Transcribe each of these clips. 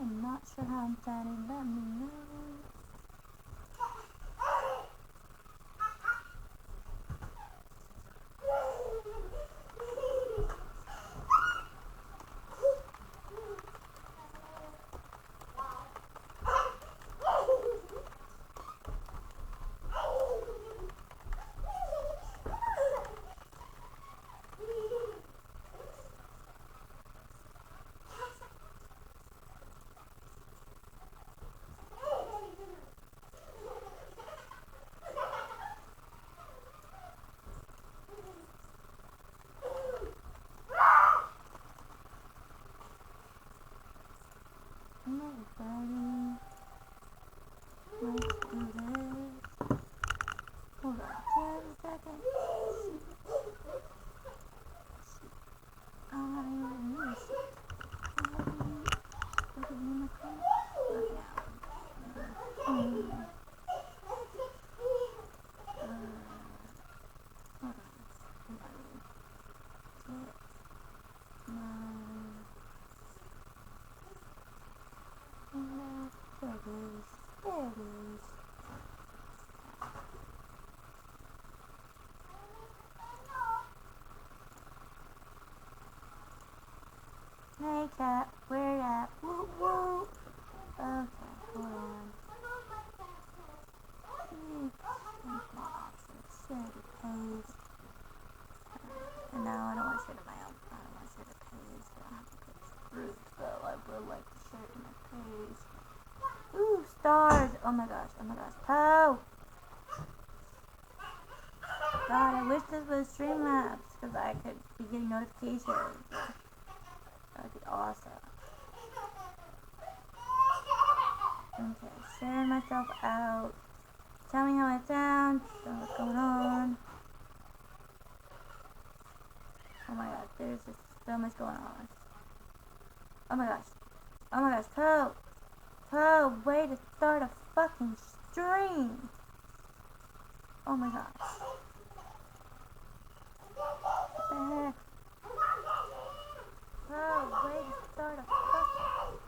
am not sure how I'm sounding. Let me know. Everybody, let's do this. Hold on just a second. I miss it. Look at me in the comments right now. Hold on. There it is. There it is. Hey cat, where you at? Woo woo. Okay, hold on. Share the page. And now I don't want to share to my own. I don't want to share the page. I don't have to put group, so I would like to share to my page. Ooh, stars! Oh my gosh, oh my gosh. Poe! God, I wish this was Streamlabs, because I could be getting notifications. That would be awesome. Okay, sharing myself out. Tell me how I sound. Tell me what's going on. Oh my god, there's just so much going on. Oh my gosh. Oh my gosh, Poe! Poe, way to start a fucking stream! Oh my gosh. What the heck? Poe, way to start a fucking...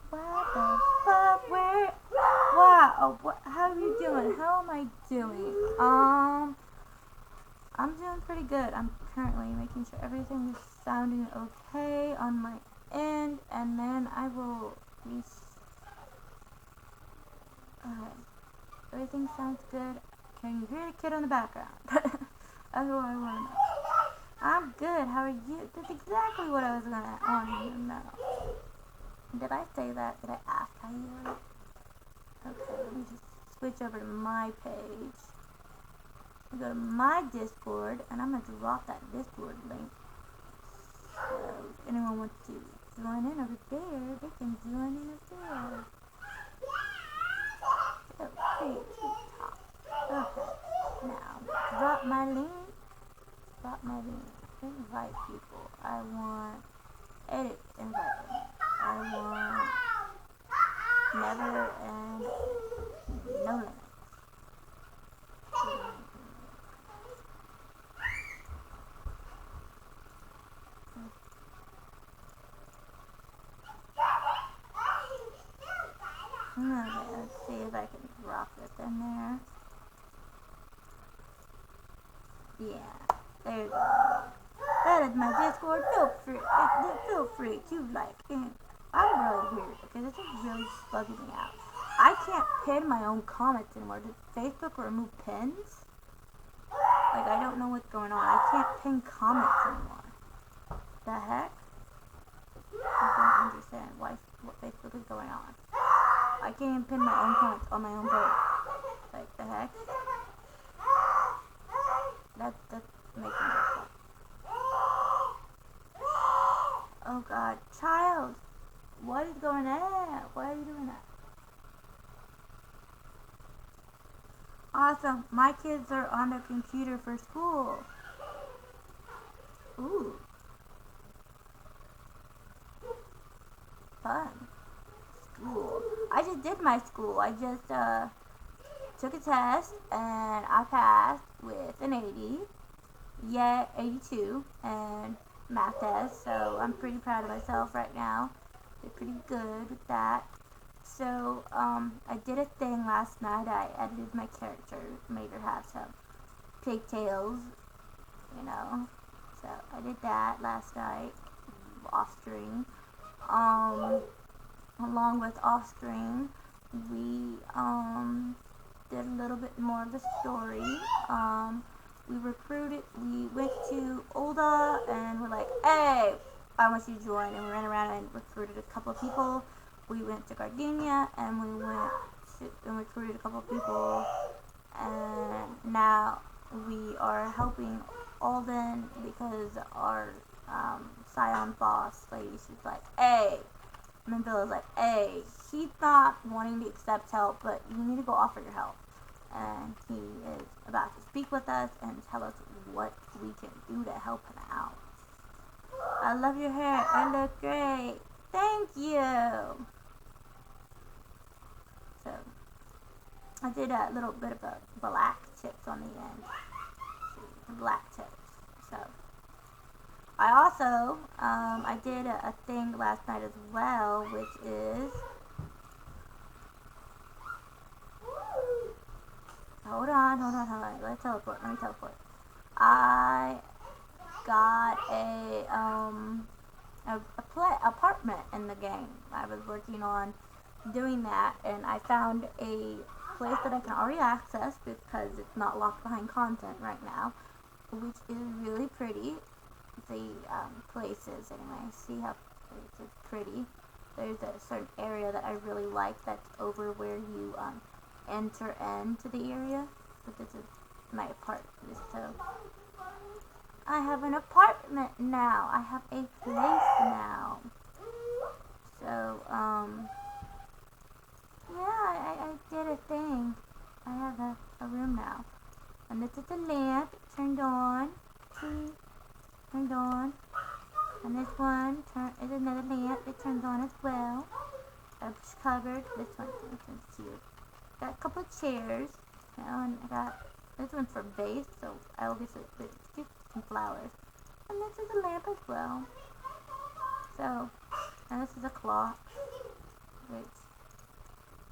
What the fuck? Where? Wow, how are you doing? How am I doing? I'm doing pretty good. I'm currently making sure everything is sounding okay on my end, and then I will be... Okay. Everything sounds good. Can you hear the kid in the background? That's what I want to know. I'm good. How are you? That's exactly what I was wanting you to know. Did I say that? Did I ask how you were? Okay, let me just switch over to my page. I go to my Discord, and I'm going to drop that Discord link. So, if anyone wants to join in over there, they can join in over there. Okay, now, drop my link. Invite people. I want edit invite link. I want never and no limit. Okay, let's see if I can drop this in there. Yeah, there you go. That is my Discord. Feel free to like. And I'm really weird because this is really bugging me out. I can't pin my own comments anymore. Did Facebook remove pins? Like, I don't know what's going on. I can't pin comments anymore. The heck? I don't understand what Facebook is going on. I can't even pin my own comments on my own page. Like, the heck? That's making me fun. Oh god, child! What is going on? Why are you doing that? Awesome, my kids are on their computer for school. Ooh. Fun. School. I just did my school. I just took a test and I passed with an 80. Yeah, 82 and math test, so I'm pretty proud of myself right now. They're pretty good with that. So, I did a thing last night. I edited my character, made her have some pigtails, you know. So, I did that last night, off stream. Along with off stream, we, did a little bit more of the story. We went to Olda and we're like, hey, I want you to join. And we ran around and recruited a couple of people. We went to Gardenia and recruited a couple of people. And now we are helping Alden because our Scion boss lady, she's like, hey, Manvilla's like, hey, he's not wanting to accept help, but you need to go offer your help. And he is about to speak with us and tell us what we can do to help him out. I love your hair. It look great. Thank you. So, I did a little bit of a black tips on the end. See, the black tips. So, I also, I did a thing last night as well, which is, hold on, let me teleport. I got a apartment in the game. I was working on doing that, and I found a place that I can already access because it's not locked behind content right now, which is really pretty. The places, anyway, see how it's pretty. There's a certain area that I really like that's over where you enter into the area. But this is my apartment, so I have an apartment now. I have a place now. So, yeah, I did a thing. I have a room now. And this is the lamp. It turned on. See? Turned on. And this one is another lamp. It turns on as well. A cupboard. This one's cute. Got a couple of chairs. You know, and I got this one's for base, so I'll get some flowers. And this is a lamp as well. So, and this is a clock, which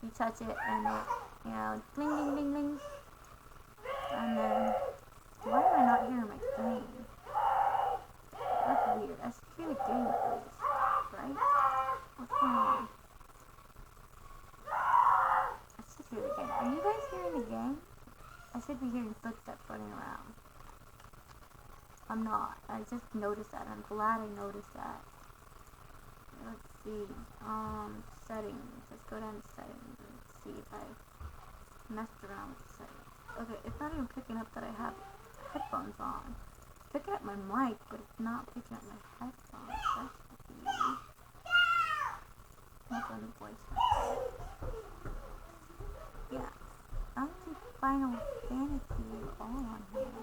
you touch it and it, you know, bling, bling, bling, bling. And then, why am I not hearing my game? That's weird. I should hear the game at least, right? What's going on? I should hear the game. Are you guys hearing the game? I should be hearing footsteps running around. I'm not. I just noticed that. I'm glad I noticed that. Let's see. Settings. Let's go down to settings and see if I messed around with settings. Okay, it's not even picking up that I have headphones on. It's picking up my mic, but it's not picking up my headphones. That's weird. Look on the voice message. Yeah. I don't see Final Fantasy at all on here.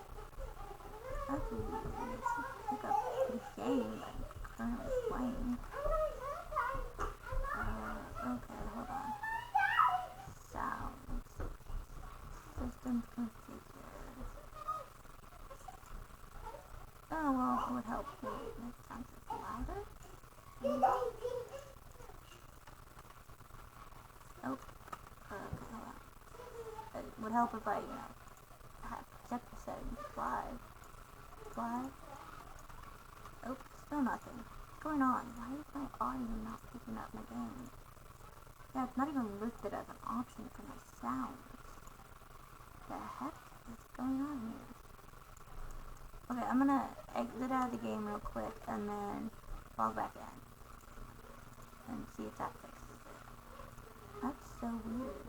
That's weird. It should pick up the game that I'm currently playing. Okay, hold on. Sounds. System configured. Oh, well, it would help me. That sounds louder. Oh. Okay, hold on. It would help if I, you know, have check the settings. Live. Oh, still nothing. What's going on? Why is my audio not picking up my game? Yeah, it's not even listed as an option for my sounds. What the heck is going on here? Okay, I'm gonna exit out of the game real quick and then log back in and see if that fixes it. That's so weird.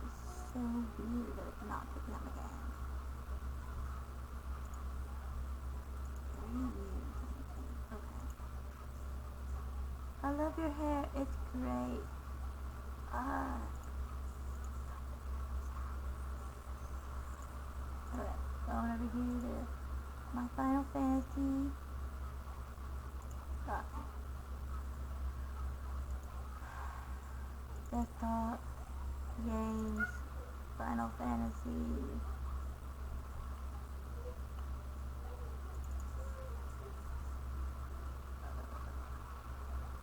It's so weird that it's not picking up my game. Very weird. Okay. I love your hair. It's great. Okay, going over here to my Final Fantasy. Desktop, games, Final Fantasy.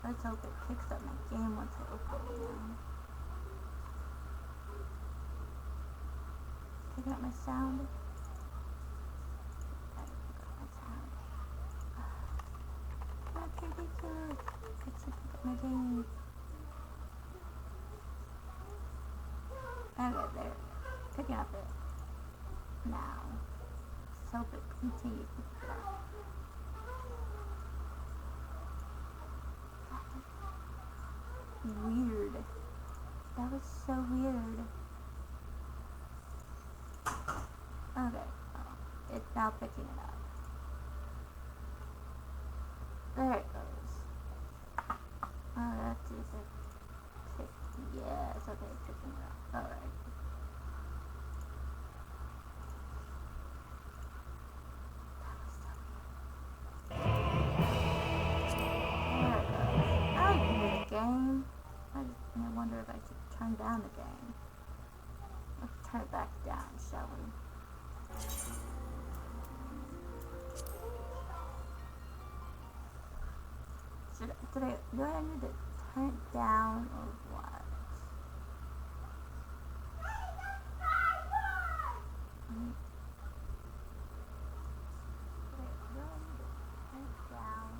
Let's hope it picks up my game once I open it now. Picking up my sound. That's ridiculous. It should pick up my game. Okay, there we go. Picking up it now. Let's hope it continues to pick it up. Weird. That was so weird. Okay, it's now picking it up. There it goes. Let's see if it picked. Yes, okay, it's picking it up. Alright. There it goes. Now you can hear the game. I wonder if I should turn down the game. Let's turn it back down, shall we? Do I need to turn it down or what? Do I need to turn it down?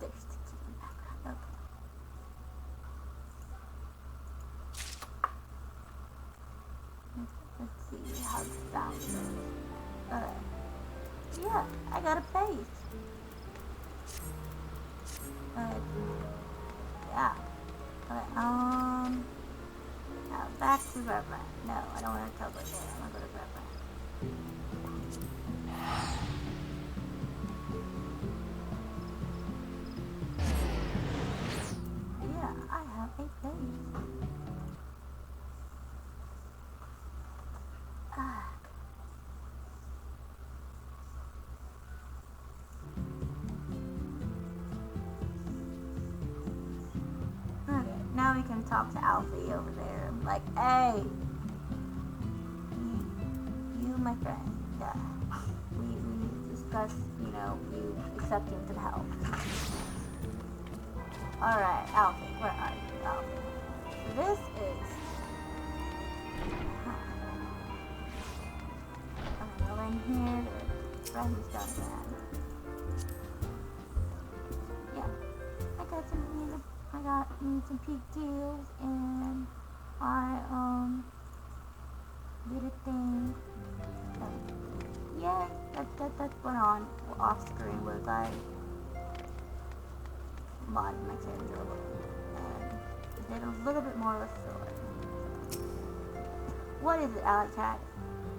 There's the key in the background. Okay. Let's see how the sound goes. Yeah, I got a face. Yeah. Okay, now back to Reverend. No, I don't want to teleporт there. I want to go to Reverend. Yeah, I have a face. Now we can talk to Alfie over there. Like, hey, you my friend. We discussed, you accepting some help. Alright, Alfie, where are you, Alfie? So this is... I'm gonna go in here to Brandon's done again. Yeah, I got some peak deals, and I did a thing. Yay! That went on off screen was I modded my character a little and did a little bit more of a story. What is it, Alex Cat?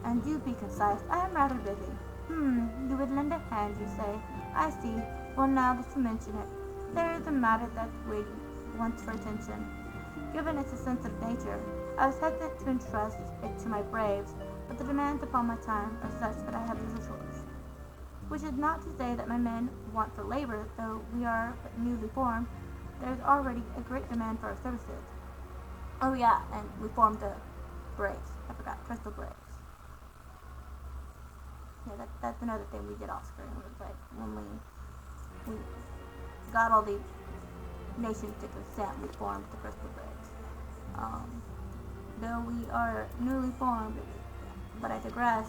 And do be concise. I am rather busy. You would lend a hand, you say. I see. Well, now that you mention it, there is a matter that's waiting once for attention. Given its sensitive nature, I was hesitant to entrust it to my braves, but the demands upon my time are such that I have little choice. Which is not to say that my men want for labor, though we are but newly formed. There is already a great demand for our services. Oh yeah, and we formed the braves. I forgot, crystal braves. Yeah, that's another thing we did off screen. Was like when we got all the nations to consent, we formed the crystal braves. Though we are newly formed, but I digress.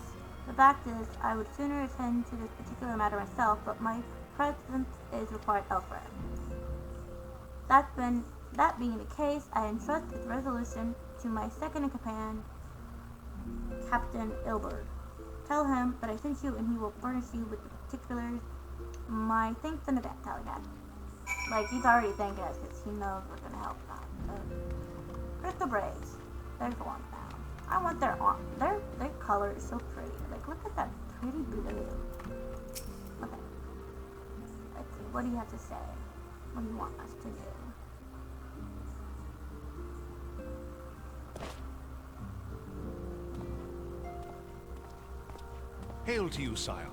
The fact is, I would sooner attend to this particular matter myself, but my presence is required elsewhere. That being the case, I entrust its resolution to my second in command, Captain Ilberd. Tell him that I sent you, and he will furnish you with the particulars. My thanks in advance, Alligat. Like, he's already thanking us because he knows we're gonna help him out. Crystal Braves. There's one now. I want their color is so pretty. Like, look at that pretty blue. Okay. Let's see. What do you have to say? What do you want us to do? Hail to you, sire.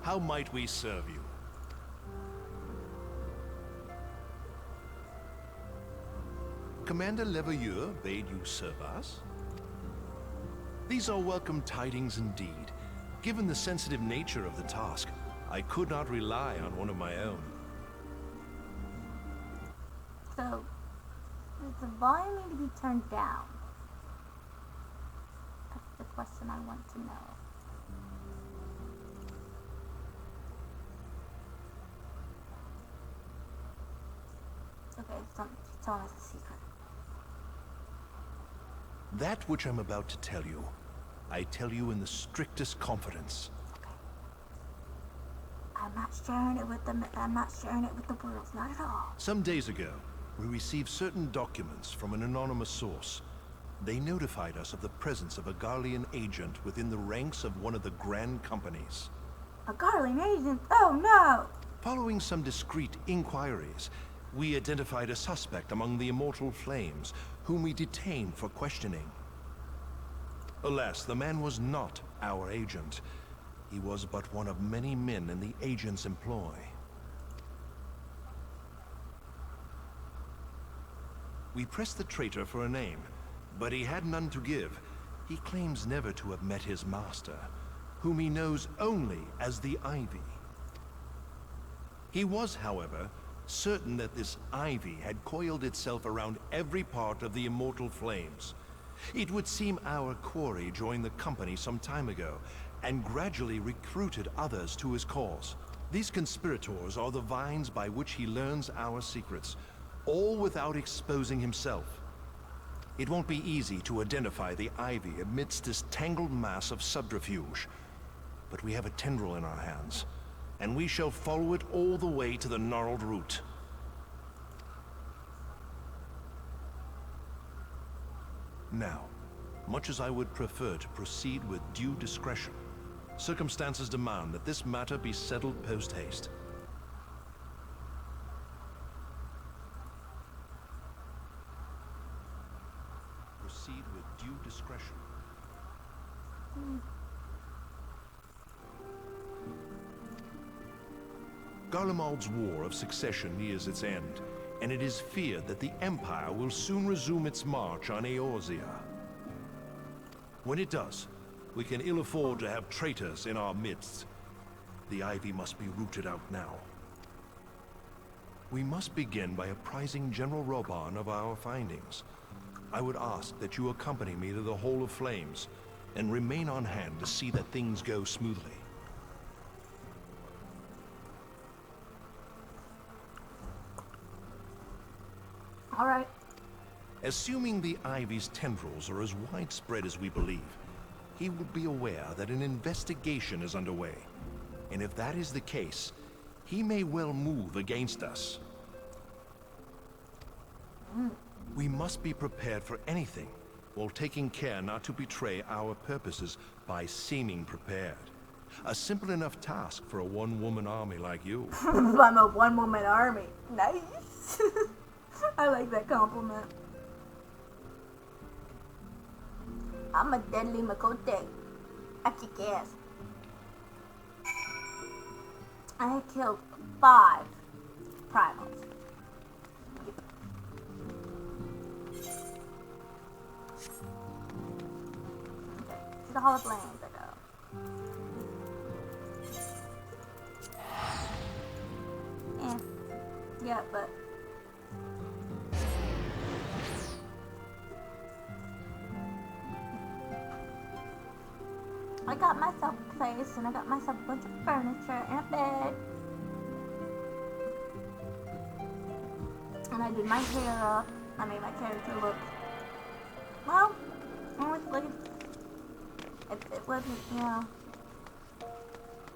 How might we serve you? Commander Leveilleur bade you serve us? These are welcome tidings indeed. Given the sensitive nature of the task, I could not rely on one of my own. So, does the volume need to be turned down? That's the question I want to know. Okay, she's telling us a secret. That which I'm about to tell you, I tell you in the strictest confidence. Okay. I'm not sharing it with them. I'm not sharing it with the world. Not at all. Some days ago, we received certain documents from an anonymous source. They notified us of the presence of a Garlean agent within the ranks of one of the Grand Companies. A Garlean agent? Oh no! Following some discreet inquiries, we identified a suspect among the Immortal Flames, whom we detained for questioning. Alas, the man was not our agent. He was but one of many men in the agent's employ. We pressed the traitor for a name, but he had none to give. He claims never to have met his master, whom he knows only as the Ivy. He was, however, certain that this Ivy had coiled itself around every part of the Immortal Flames. It would seem our quarry joined the company some time ago, and gradually recruited others to his cause. These conspirators are the vines by which he learns our secrets, all without exposing himself. It won't be easy to identify the Ivy amidst this tangled mass of subterfuge, but we have a tendril in our hands, and we shall follow it all the way to the gnarled root. Now, much as I would prefer to proceed with due discretion, circumstances demand that this matter be settled post-haste. Proceed with due discretion. Garlemald's War of Succession nears its end, and it is feared that the Empire will soon resume its march on Eorzea. When it does, we can ill afford to have traitors in our midst. The Ivy must be rooted out now. We must begin by apprising General Roban of our findings. I would ask that you accompany me to the Hall of Flames, and remain on hand to see that things go smoothly. All right. Assuming the Ivy's tendrils are as widespread as we believe, he would be aware that an investigation is underway. And if that is the case, he may well move against us. We must be prepared for anything, while taking care not to betray our purposes by seeming prepared. A simple enough task for a one-woman army like you. I'm a one-woman army. Nice. I like that compliment. I'm a deadly Makote. I kick ass. I had killed 5 primals. Okay, to the Hall of Flames I go. Yeah, but I got myself a place, and I got myself a bunch of furniture and a bed. And I did my hair up. I made my character look, well, it was like, it wasn't, you know,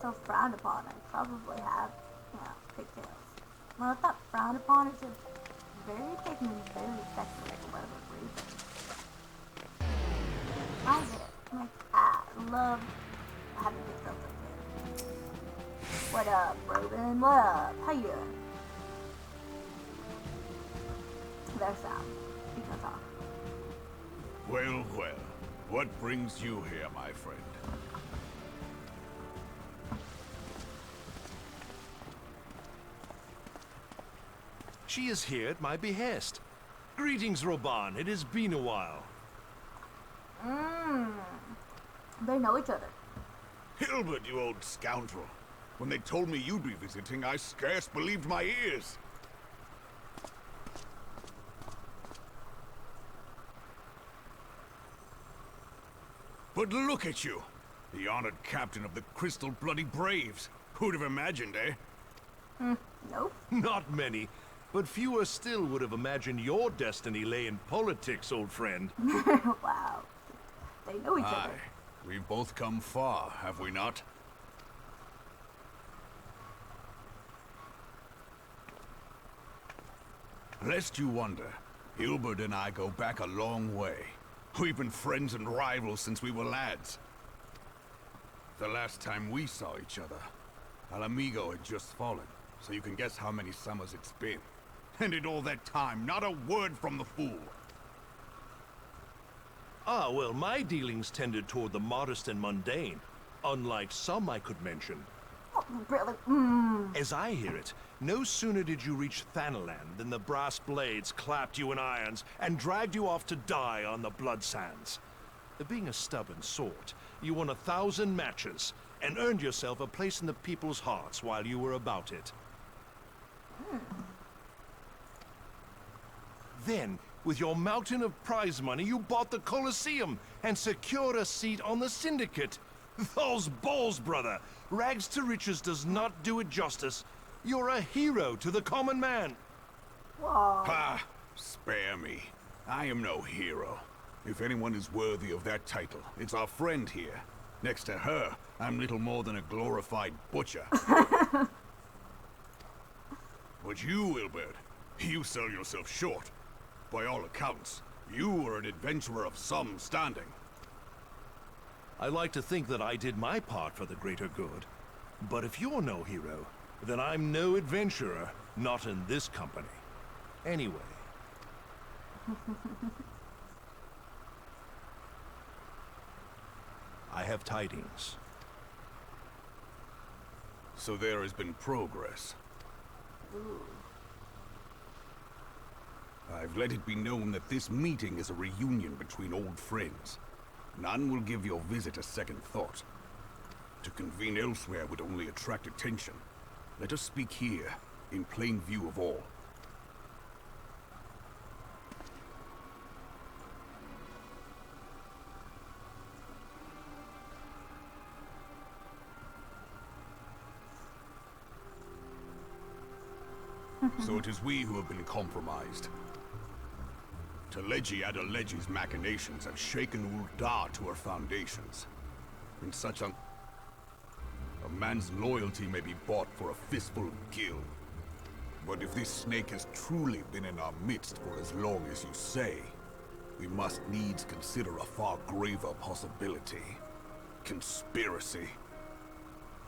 so frowned upon. I'd probably have, you know, pigtails. Well, it's not frowned upon, it's just very taken very sexual for whatever reason. I get it. Like, I love having pigtails like this. What up, Robin? What up? How you doing? Their sound. You can talk. Well, well. What brings you here, my friend? She is here at my behest. Greetings, Roban. It has been a while. They know each other. Hilbert, you old scoundrel. When they told me you'd be visiting, I scarce believed my ears. But look at you! The honored captain of the Crystal Bloody Braves. Who'd have imagined, eh? Nope. Not many, but fewer still would have imagined your destiny lay in politics, old friend. Wow. They know each other. Aye. We've both come far, have we not? Lest you wonder, Hilbert and I go back a long way. We've been friends and rivals since we were lads. The last time we saw each other, Alamigo had just fallen, so you can guess how many summers it's been. And in all that time, not a word from the fool. Ah, well, my dealings tended toward the modest and mundane, unlike some I could mention. Oh, really? As I hear it, no sooner did you reach Thanalan than the brass blades clapped you in irons and dragged you off to die on the blood sands. Being a stubborn sort, you won 1,000 matches and earned yourself a place in the people's hearts while you were about it. Then, with your mountain of prize money, you bought the Colosseum and secured a seat on the Syndicate. Those balls, brother! Rags to riches does not do it justice. You're a hero to the common man. Whoa. Ha! Spare me. I am no hero. If anyone is worthy of that title, it's our friend here. Next to her, I'm little more than a glorified butcher. But you, Wilbert, you sell yourself short. By all accounts, you are an adventurer of some standing. I like to think that I did my part for the greater good. But if you're no hero, then I'm no adventurer, not in this company. Anyway. I have tidings. So there has been progress. I've let it be known that this meeting is a reunion between old friends. None will give your visit a second thought. To convene elsewhere would only attract attention. Let us speak here, in plain view of all. So it is we who have been compromised. Teleji Adeleji's machinations have shaken Ul'dah to her foundations. In such a man's loyalty may be bought for a fistful of gil. But if this snake has truly been in our midst for as long as you say, we must needs consider a far graver possibility. Conspiracy.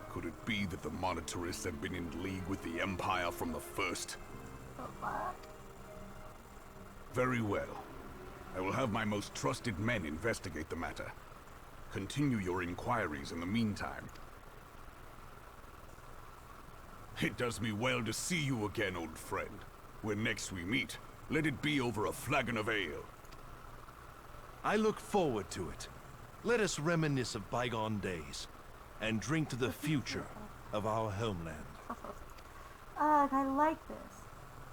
Could it be that the Monetarists have been in league with the Empire from the first? Very well. I will have my most trusted men investigate the matter. Continue your inquiries in the meantime. It does me well to see you again, old friend. When next we meet, let it be over a flagon of ale. I look forward to it. Let us reminisce of bygone days, and drink to the future of our homeland. I like this.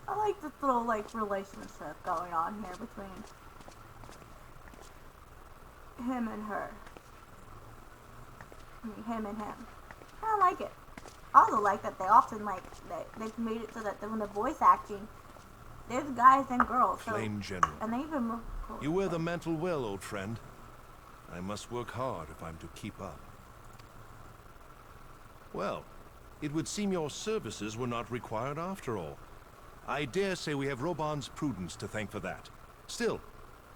I like this little, relationship going on here between him and her. I mean, him and him. I like it. I also like that they often, they've made it so that when the voice acting, there's guys and girls. So, Plain General. and they even look cool. You wear the mantle well, old friend. I must work hard if I'm to keep up. Well, it would seem your services were not required after all. I dare say we have Roban's prudence to thank for that. Still,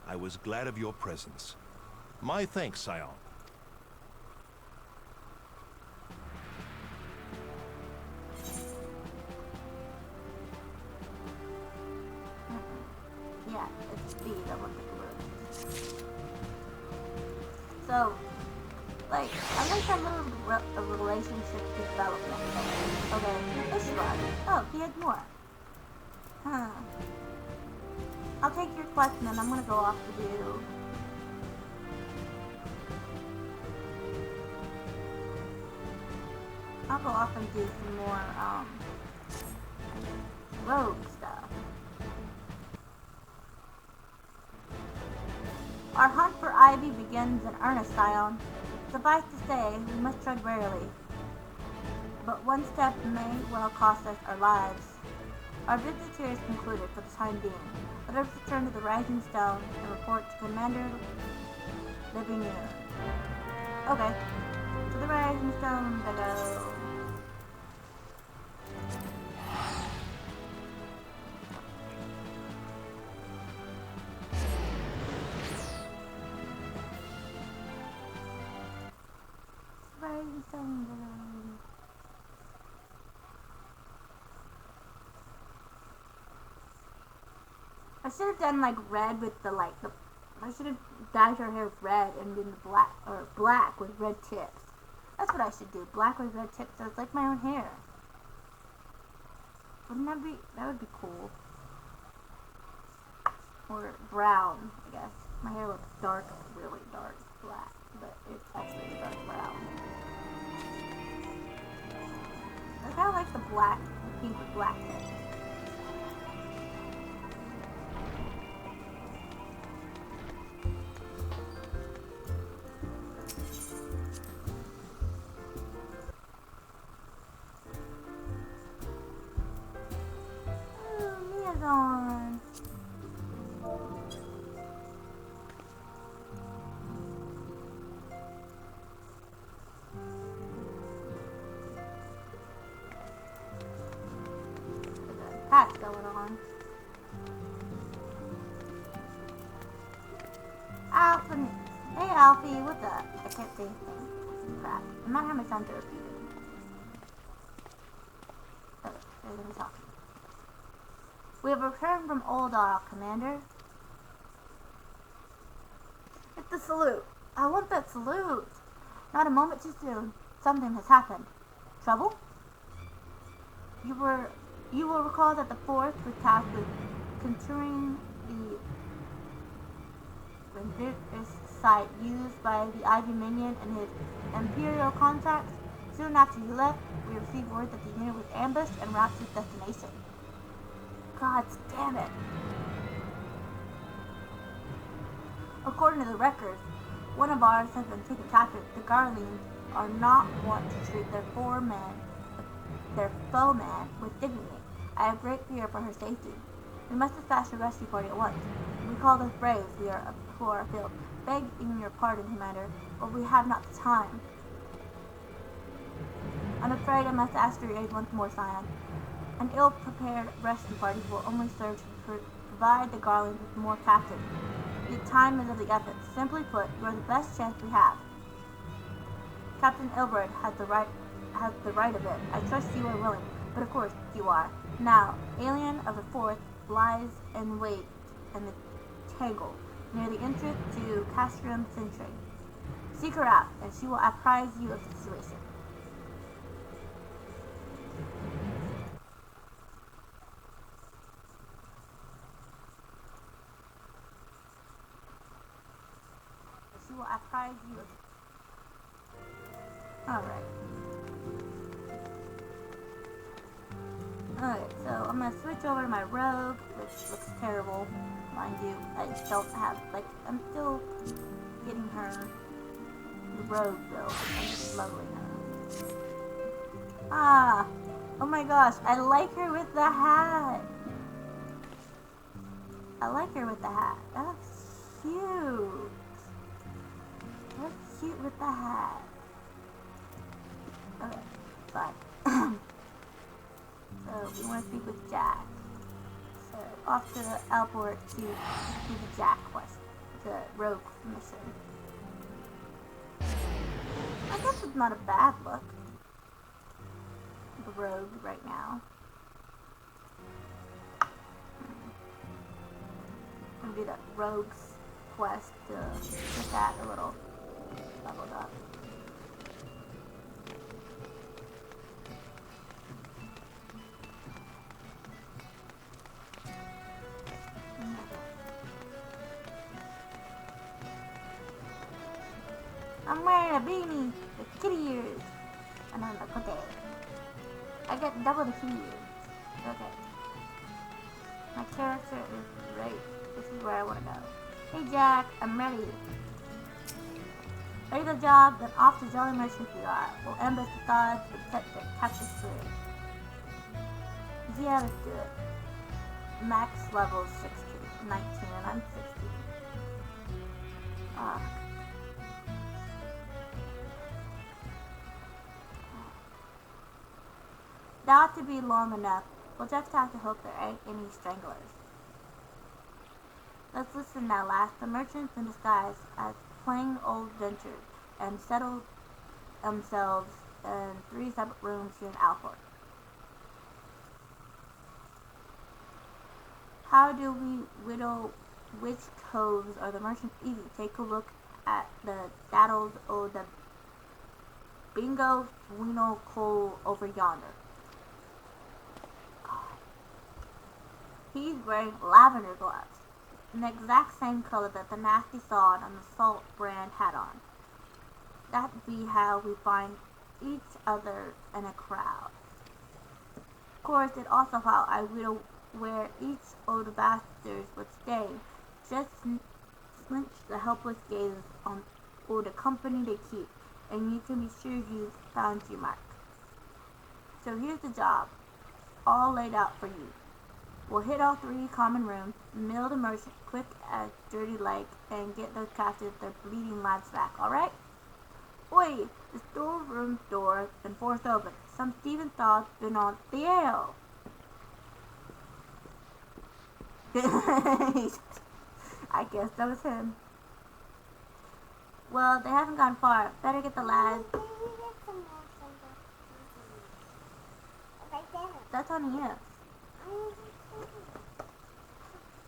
I was glad of your presence. My thanks, Scion. Yeah, it's speed. I want the word. So, I like that little relationship development. Okay, this one. Oh, he had more. Huh. I'll take your question and I'm gonna go off to do... I'll go off and do some more, rogue stuff. Our hunt for Ivy begins in earnest, Scion. Suffice to say, we must tread warily. But one step may well cost us our lives. Our visit here is concluded for the time being. Let us return to the Rising Stone and report to Commander Livigno. Okay. To the Rising Stone, below. Rising Stone, below. I should have done like red with the I should have dyed her hair red and then the black with red tips. That's what I should do. Black with red tips, so it's like my own hair. Wouldn't that would be cool. Or brown, I guess. My hair looks dark, really dark black, but it's actually dark brown. I kind of like the black, pink with black tips. On. That's going on. Alpha. Hey Alfie, what's up? I can't say anything. Crap. I'm not having time to repeat it. Oh, they're gonna be talking. We have returned from Ul'dah, Commander. It's the salute. I want that salute. Not a moment too soon. Something has happened. Trouble? You will recall that the Fourth was tasked with contouring the Vindictus site used by the Ivy Minion and his Imperial contacts. Soon after you left, we received word that the unit was ambushed and route to its destination. God damn it. According to the records, one of ours has been taken captive. The Garleans are not wont to treat their foeman with dignity. I have great fear for her safety. We must dispatch a rescue party at once. We call those braves who are afield. Begging your pardon, Commander, but we have not the time. I'm afraid I must ask for your aid once more, Scion. An ill-prepared rescue party will only serve to provide the Garlands with more captives. The time is of the essence. Simply put, you are the best chance we have. Captain Ilberd has the right of it. I trust you are willing, but of course you are. Now, alien of the Fourth lies in wait in the Tangle, near the entrance to Castrum Sentry. Seek her out, and she will apprise you of the situation. Will apprise you of. Alright. Alright, so I'm gonna switch over to my rogue, which looks terrible, mind you. I don't have, I'm still getting her the rogue build. I'm just leveling her. Ah! Oh my gosh, I like her with the hat! I like her with the hat. That looks cute! That's cute with the hat. Okay, fine. So, we want to speak with Jack. So, off to the Alport to do the Jack quest. The rogue mission. I guess it's not a bad look. The rogue right now. I'm gonna do that rogue's quest to get that a little leveled up. I'm wearing a beanie with kitty ears. And I'm like, okay. I get double the keys. Okay. My character is right. This is where I want to go. Hey Jack, I'm ready. Ready the job, then off to Jolly Merchants we are. We'll ambush the gods and set the captives free. Yeah, let's do it. Max level is 16, 19, and I'm 16. Ah. That ought to be long enough. We'll just have to hope there ain't any stranglers. Let's listen now, lass. The merchants in disguise as plain old ventures and settled themselves in 3 separate rooms here in Alford. How do we whittle which coves are the merchants easy? Take a look at the daddles o' the bingo wino coal over yonder. He's wearing lavender gloves, the exact same color that the nasty sod on the Salt brand had on. That be how we find each other in a crowd. Of course, it also how I whittle where each o' the bastards would stay, just flinch the helpless gaze on o' the company they keep, and you can be sure you've found your mark. So here's the job, all laid out for you. We'll hit all 3 common rooms, mill the merchant quick as dirty like, and get those captives their bleeding lives back, alright? Oi, the storeroom door been forced open. Some Stephen Thaw's been on the ale. I guess that was him. Well, they haven't gone far. Better get the lads. That's on you.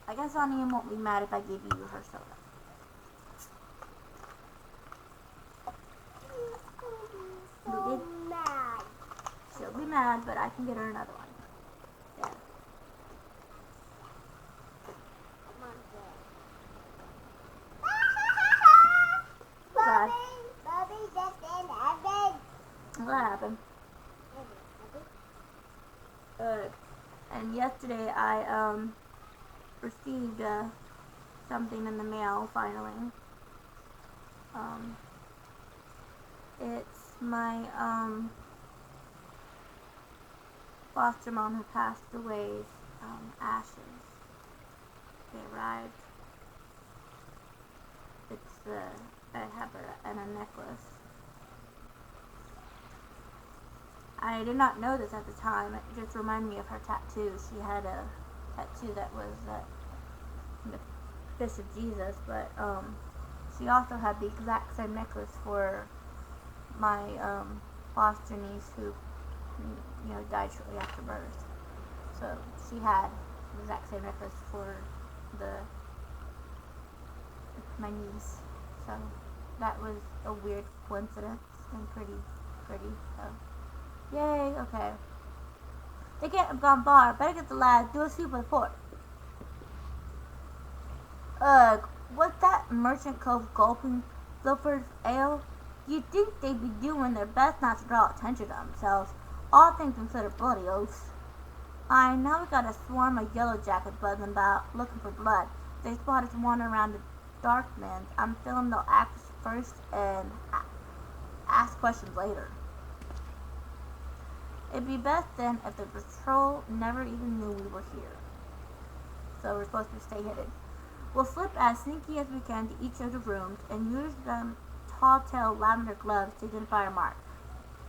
I guess Anya won't be mad if I give you her soda. She'll be mad, but I can get her another one. Yeah. God. What happened? And yesterday I received something in the mail finally. It's my foster mom who passed away's ashes. They arrived. It's I have her in a necklace. I did not know this at the time. It just reminded me of her tattoo. She had a tattoo that was the fish of Jesus, but she also had the exact same necklace for my foster niece who died shortly after birth. So she had the exact same necklace for my niece. So that was a weird coincidence and pretty. So yay, okay. They can't have gone far. Better get the lads. Do a super report. What's that Merchant Cove gulping Flipper's ale? You'd think they'd be doing their best not to draw attention to themselves. All things considered bloody oaths. Now we got a swarm of yellow jackets buzzing about, looking for blood. They spot us wandering around the dark men. I'm feeling they'll act first and ask questions later. It'd be best then if the patrol never even knew we were here. So we're supposed to stay hidden. We'll slip as sneaky as we can to each of the rooms and use them tall-tailed lavender gloves to identify our mark.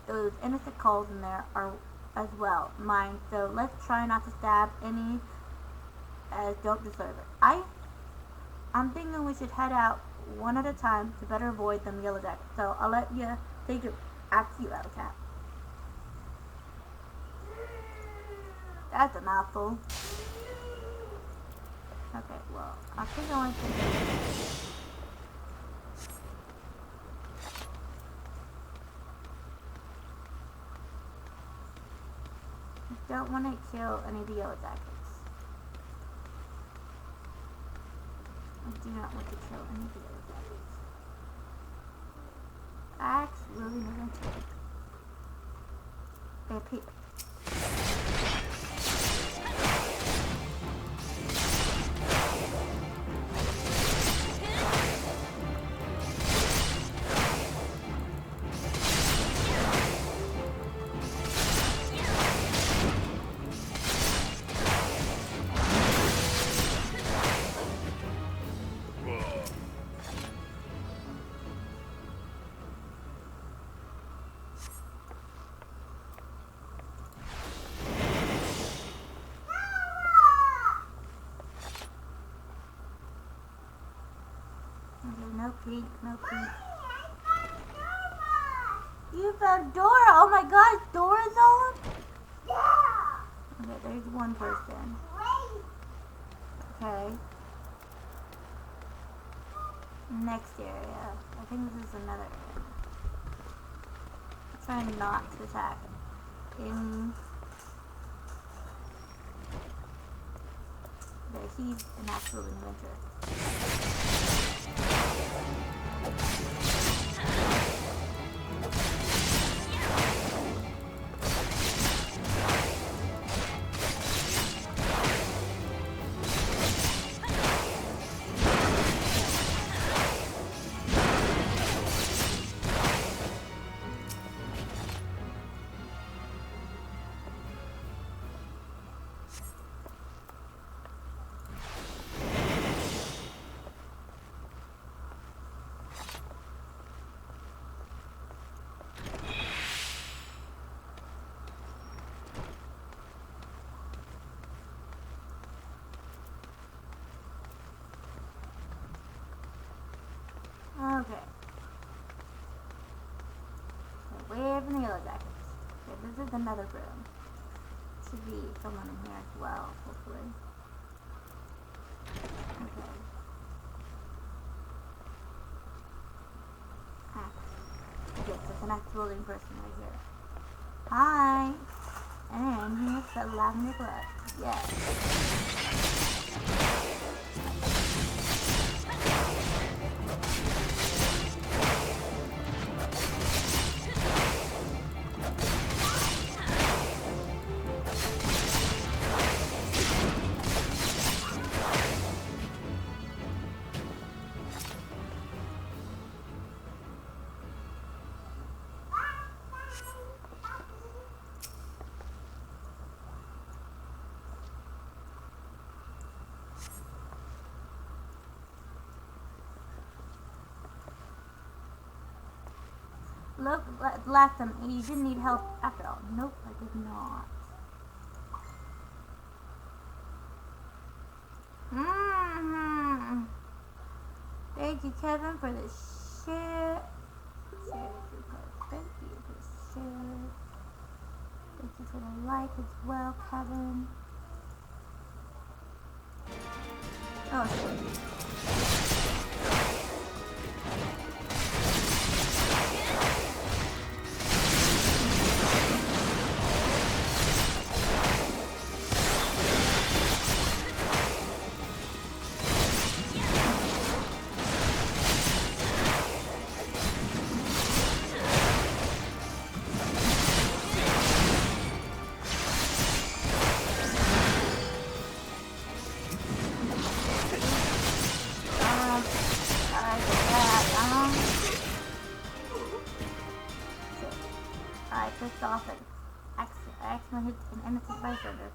Those innocent calls in there are as well mine, so let's try not to stab any as don't deserve it. I'm thinking we should head out one at a time to better avoid them yellow jackets. So I'll let you take it after you, Alley-Cat. That's a mouthful. Okay, well, I think I want to don't want to kill any of the yellow jackets. I do not want to kill any of the yellow jackets. Axe really doesn't take. They appear. Okay, no creep, no creep. You found Dora! Oh my gosh, Dora's on? Okay, there's one person. Okay. Next area. I think this is another area. Try not to attack him. There, he's an actual inventor. Okay. Where from the yellow jackets? Okay, this is another room. Should be someone in here as well, hopefully. Okay. Yes, there's an actual living person right here. Hi! And here's the lavender glove. Yes. Look, last time, you didn't need help after all. Nope, I did not. Thank you, Kevin, for the share. Thank you for the share. Thank you for the like as well, Kevin. Oh, shit. Pissed off and accidentally hit an innocent bystander.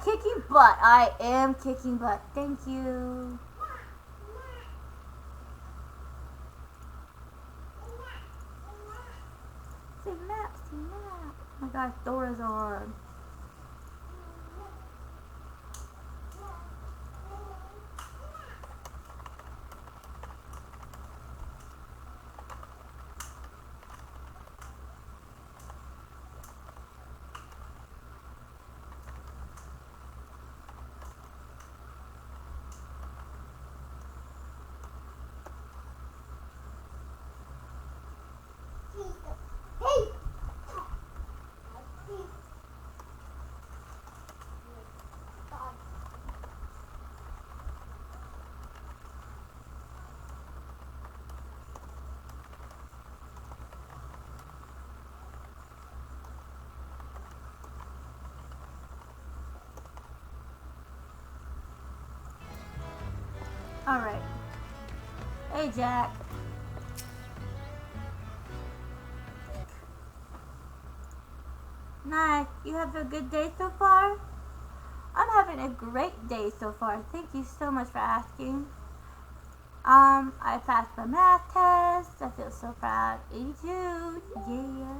Kicking butt. I am kicking butt. Thank you. See map. Oh my gosh, Dora's on. Alright. Hey, Jack. Nice. You have a good day so far? I'm having a great day so far. Thank you so much for asking. I passed my math test. I feel so proud. 82. Yeah.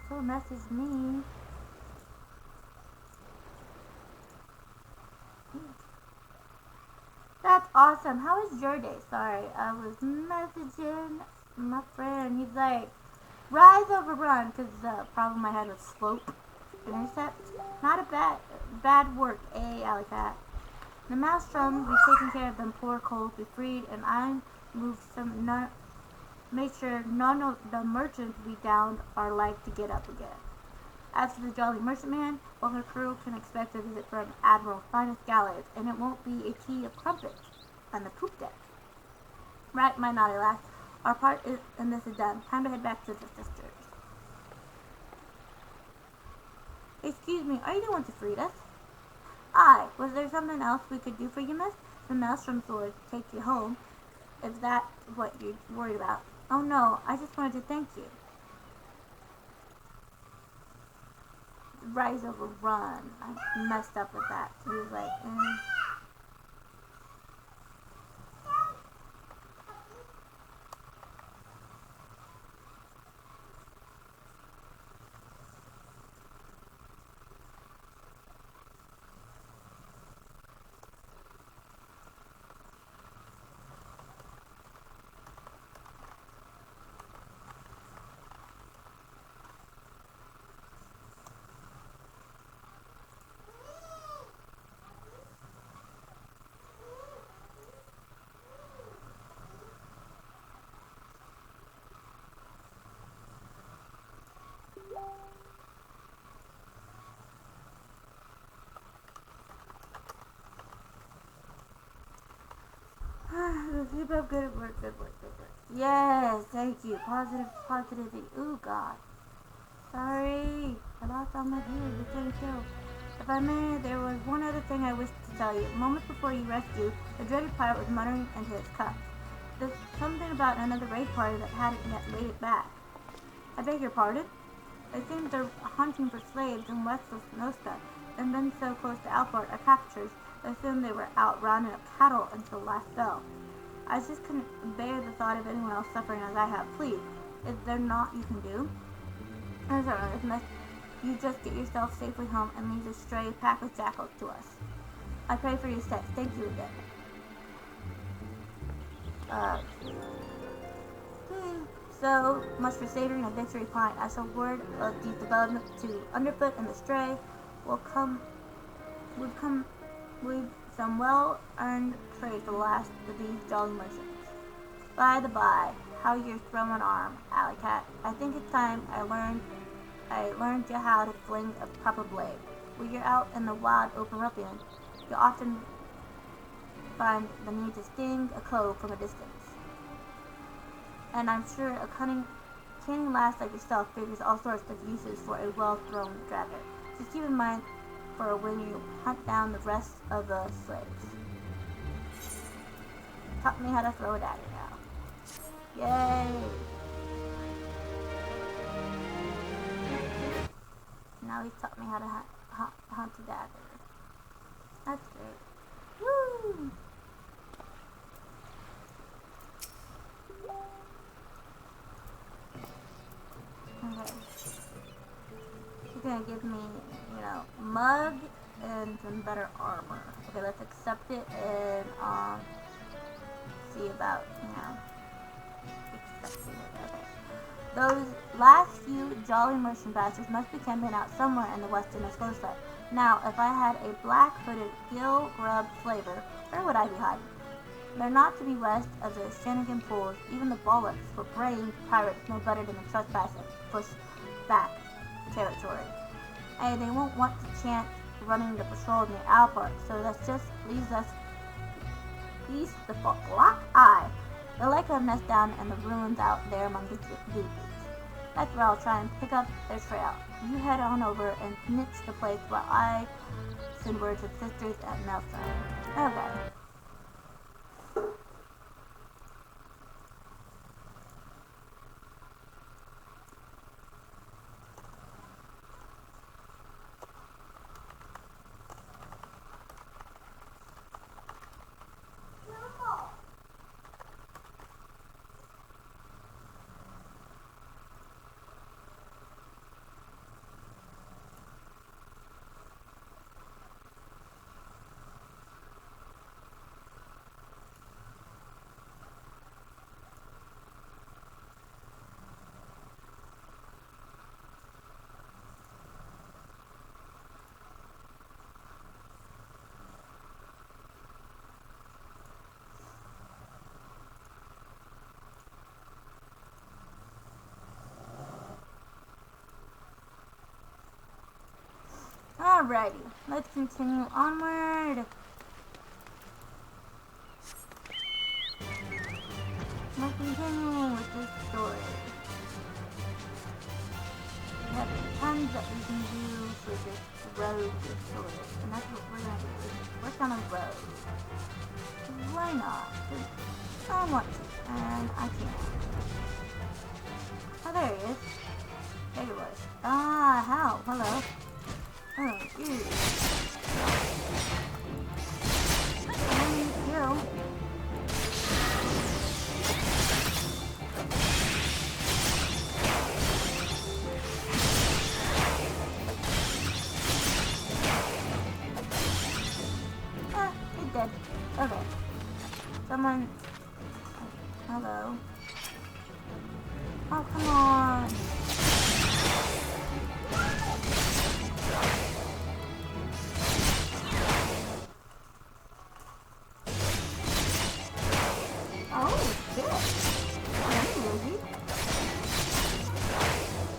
Someone messaged me. That's awesome. How was your day? Sorry, I was messaging my friend. He's like, rise over run, because the problem I had was slope. Intercept. Not a bad work, alley cat. The maelstrom, we've taken care of them poor coals we freed, and I moved made sure none of the merchants we downed are like to get up again. As for the Jolly Merchantman, well, her crew can expect a visit from Admiral's finest galleys, and it won't be a tea of crumpets on the poop deck. Right, my naughty lass. Our part in this is done. Time to head back to the sisters. Excuse me, are you the one to free us? Aye, was there something else we could do for you, miss? The maelstroms will take you home, if that's what you're worried about. Oh no, I just wanted to thank you. Rise over run. I messed up with that. He was like, keep up good work. Yes, thank you. Positivity. Ooh, God. Sorry, I lost all my viewers. Return kill. If I may, there was one other thing I wished to tell you. Moments before you rescued, the dreaded pirate was muttering into his cup. There's something about another raid party that hadn't yet made it back. I beg your pardon? It seems they're hunting for slaves in West Nosta, and been so close to Alport, our captors assumed they were out rounding up cattle until last bell. I just couldn't bear the thought of anyone else suffering as I have. Please, is there naught you can do? I'm sorry, miss. You just get yourself safely home and leave this stray pack of jackals to us. I pray for your steps. Thank you again. So much for savoring a victory pint. I shall word of these developments to Underfoot and the Stray. We've come with some well-earned praise for the last of these jolly merchants. By the by, how you're throwing arm, alley cat. I think it's time I learned you how to fling a proper blade. When you're out in the wild open ruffian, you'll often find the need to sting a cove from a distance. And I'm sure a canny lass like yourself figures all sorts of uses for a well-thrown dagger. Just keep in mind for when you hunt down the rest of the slaves. Taught me how to throw a dagger now. Yay! Now he's taught me how to hunt a dagger. That's great. Woo! Okay. She's gonna give me, mug and some better armor. Okay, let's accept it and see about, accepting it. Okay. Those last few jolly merchant bastards must be camping out somewhere in the western Escosa. Now, if I had a black-footed gill grub flavor, where would I be hiding? They're not to be west of the Shanigan Pools. Even the Bollocks for brave pirates no better than the trespassing push-back territory. And they won't want to chance running the patrol near Alport, so that just leaves us east the Block Eye. They'll likely have nest down in the ruins out there among the duties. That's where I'll try and pick up their trail. You head on over and snitch the place while I send word to the sisters at Maelstrom. Okay. Alrighty, let's continue onward. Let's continue with this story. We have tons that we can do for this road story, and that's what we're gonna do. Work on a road. Why not? 'Cause I want to, and I can't. Oh, there he is. There he was. Ah, how? Hello. Oh, ew. You. Ah, he's dead. Okay. Someone. Hello. Oh, come on. Oh, shit. That's easy.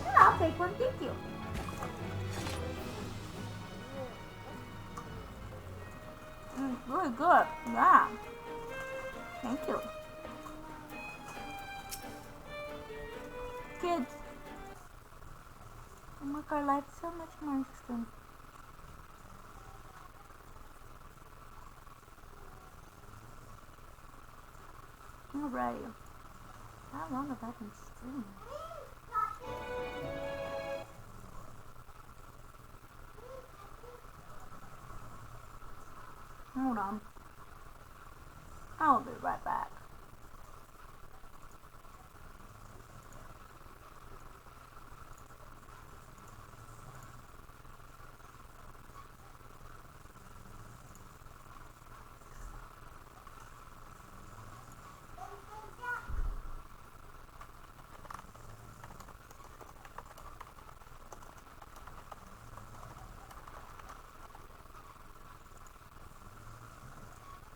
Yeah, I'll take one, thank you. Really good. Yeah. Thank you. Kids. They make our life so much more interesting. Alrighty. How long have I been streaming? Hold on. I'll be right back.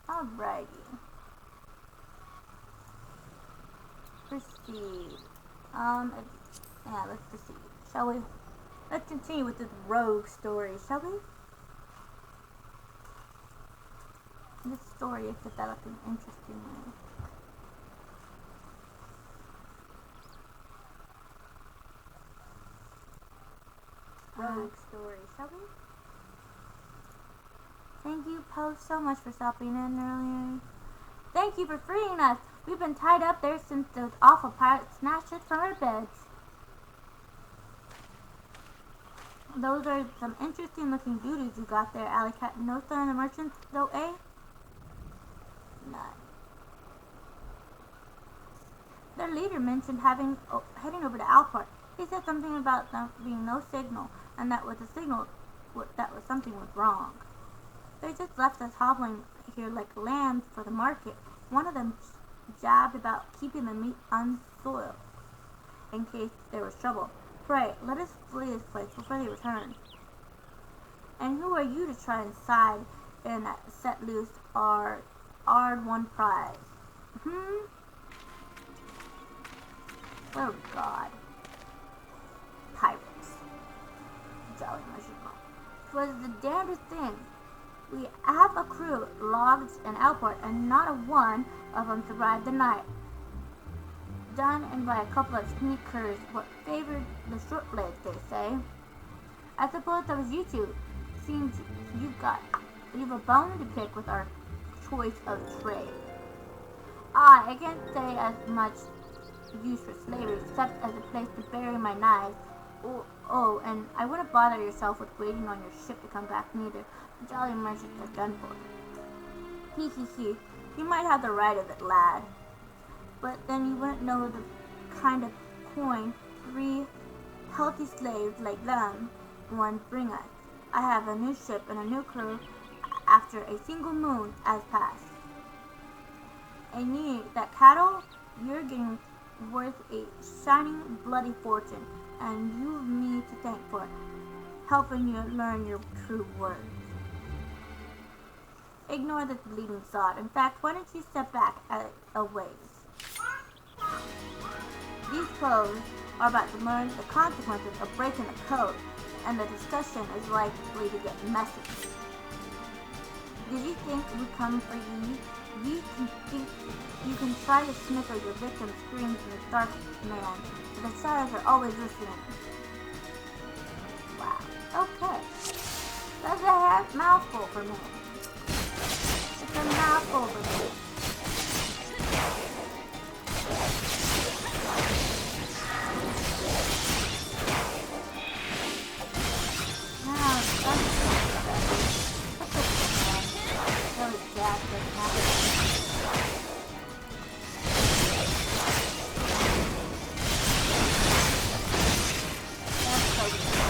Alrighty. Proceed. Yeah, let's proceed, shall we? Let's continue with this rogue story, shall we? This story is developing interestingly. Rogue story, shall we? Thank you, Post, so much for stopping in earlier. Thank you for freeing us. We've been tied up there since those awful pirates snatched us from our beds. Those are some interesting looking beauties you got there, Alley Cat. No sign of the merchants, though, eh? None. Their leader mentioned heading over to Alport. He said something about there being no signal, and that with the signal, that was something was wrong. They just left us hobbling here like lambs for the market. One of them jabbed about keeping the meat unsoiled, in case there was trouble. Pray, let us flee this place before they return. And who are you to try inside and set loose our hard-won prize? Oh, God. Pirates. Jolly Merchant. 'Twas the damnedest thing. We have a crew lodged in Alport, and not a one of them survived the night. Done in by a couple of sneakers, what favored the short legs, they say. I suppose that was you two. Seems you've a bone to pick with our choice of trade. I can't say as much use for slavery, except as a place to bury my knives. Oh, and I wouldn't bother yourself with waiting on your ship to come back neither. The Jolly Merchants are done for. Hee hee hee. You might have the right of it, lad. But then you wouldn't know the kind of coin 3 healthy slaves like them would bring us. I have a new ship and a new crew after a single moon has passed. And you, that cattle, you're getting worth a shining bloody fortune, and you've me to thank for helping you learn your true worth. Ignore this bleeding sod. In fact, why don't you step back a ways? These clothes are about to learn the consequences of breaking the code. and the discussion is likely to get messy. Do you think we come for you? You can think you can try to snicker your victim's screams in the dark, man, but the shadows are always listening. Wow. Okay. That's a mouthful for me. It's a mouthful for me. Now, that's really bad doesn't happen. That's so good.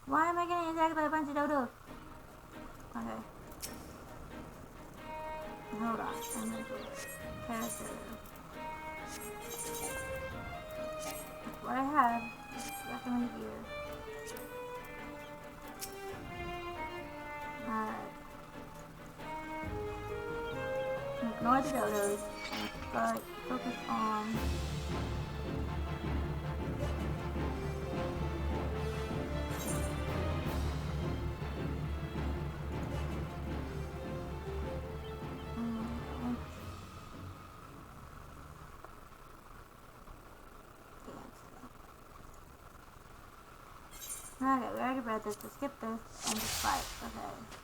Why am I getting attacked by a bunch of dodos? Okay. Hold on. I'm gonna do character. What I have is recommend gear. Alright. Ignore the dodos, but focus on okay, we already read this, so skip this and just fight. Okay.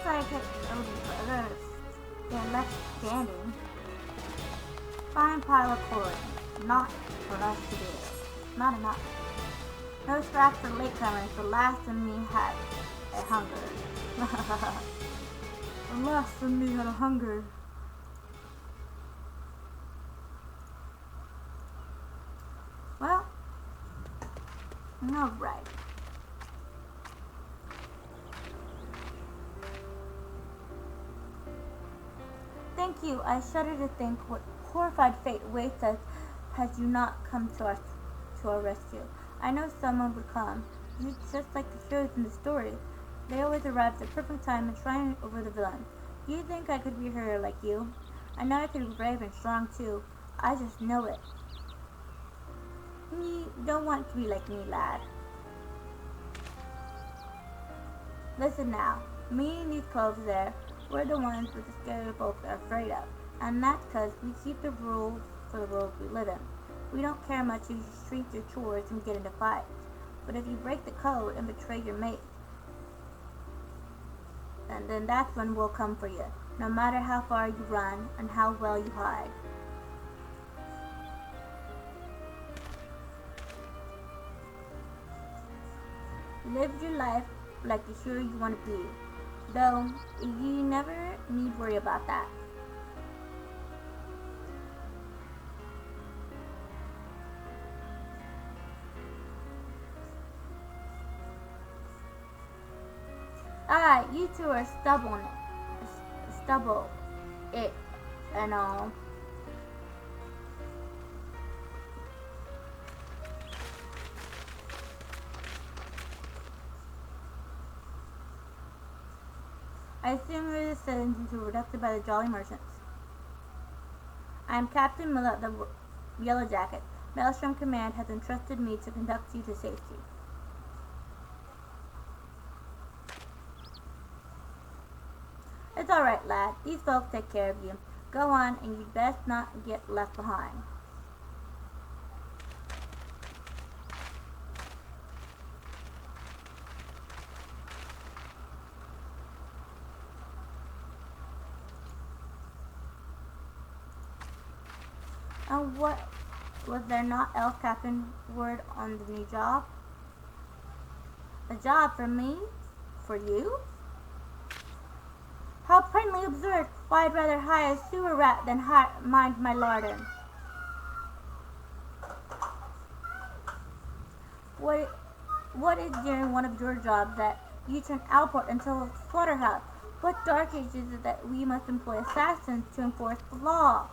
like there's left standing. Fine pile of cord. Not for us to do. Not enough. No scraps for latecomers. The last of me had a hunger. The last of me had a hunger. Well, alright. Thank you. I shudder to think what horrified fate awaits us had you not come to our rescue. I know someone would come. You just like the heroes in the story. They always arrive at the perfect time and triumph over the villain. Do you think I could be a hero like you? I know I could be brave and strong too. I just know it. You don't want to be like me, lad. Listen now. Me and these clothes there, we're the ones with the scary folks are afraid of. And that's because we keep the rules for the world we live in. We don't care much if you shrink your chores and get into fights. But if you break the code and betray your mate, and then that's when we'll come for you, no matter how far you run and how well you hide. Live your life like the hero you want to be, though you never need worry about that. You two are stubble it and all. I assume you're the citizens who were abducted by the Jolly Merchants. I am Captain Miller of the Yellow Jacket. Maelstrom Command has entrusted me to conduct you to safety. It's alright, lad. These folks take care of you. Go on, and you'd best not get left behind. And what, was there not Elf Captain word on the new job? A job for me? For you? How plainly absurd! Why, I'd rather hire a sewer rat than mind my larder. What is during one of your jobs that you turn Alport into a slaughterhouse? What dark age is it that we must employ assassins to enforce the law?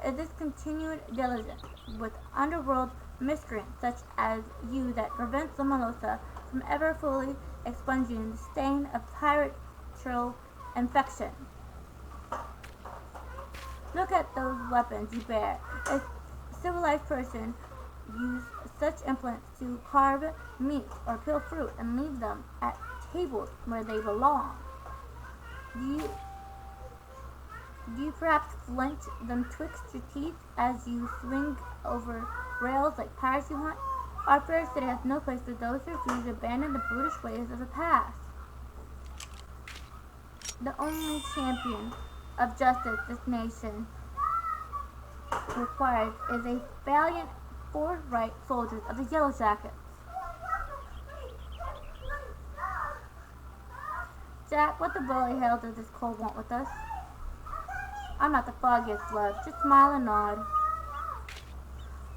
Is this continued diligence with underworld miscreants such as you that prevents the Malosa from ever fully expunging the stain of piratical infection? Look at those weapons you bear. A civilized person use such implements to carve meat or peel fruit and leave them at tables where they belong. Do you perhaps flinch them twixt your teeth as you swing over rails like pirates you hunt? Our fair city has no place for those who refuse to abandon the brutish ways of the past. The only champion of justice this nation requires is a valiant, forthright soldiers of the Yellow Jackets. Jack, what the bloody hell does this cold want with us? I'm not the foggiest, love. Just smile and nod.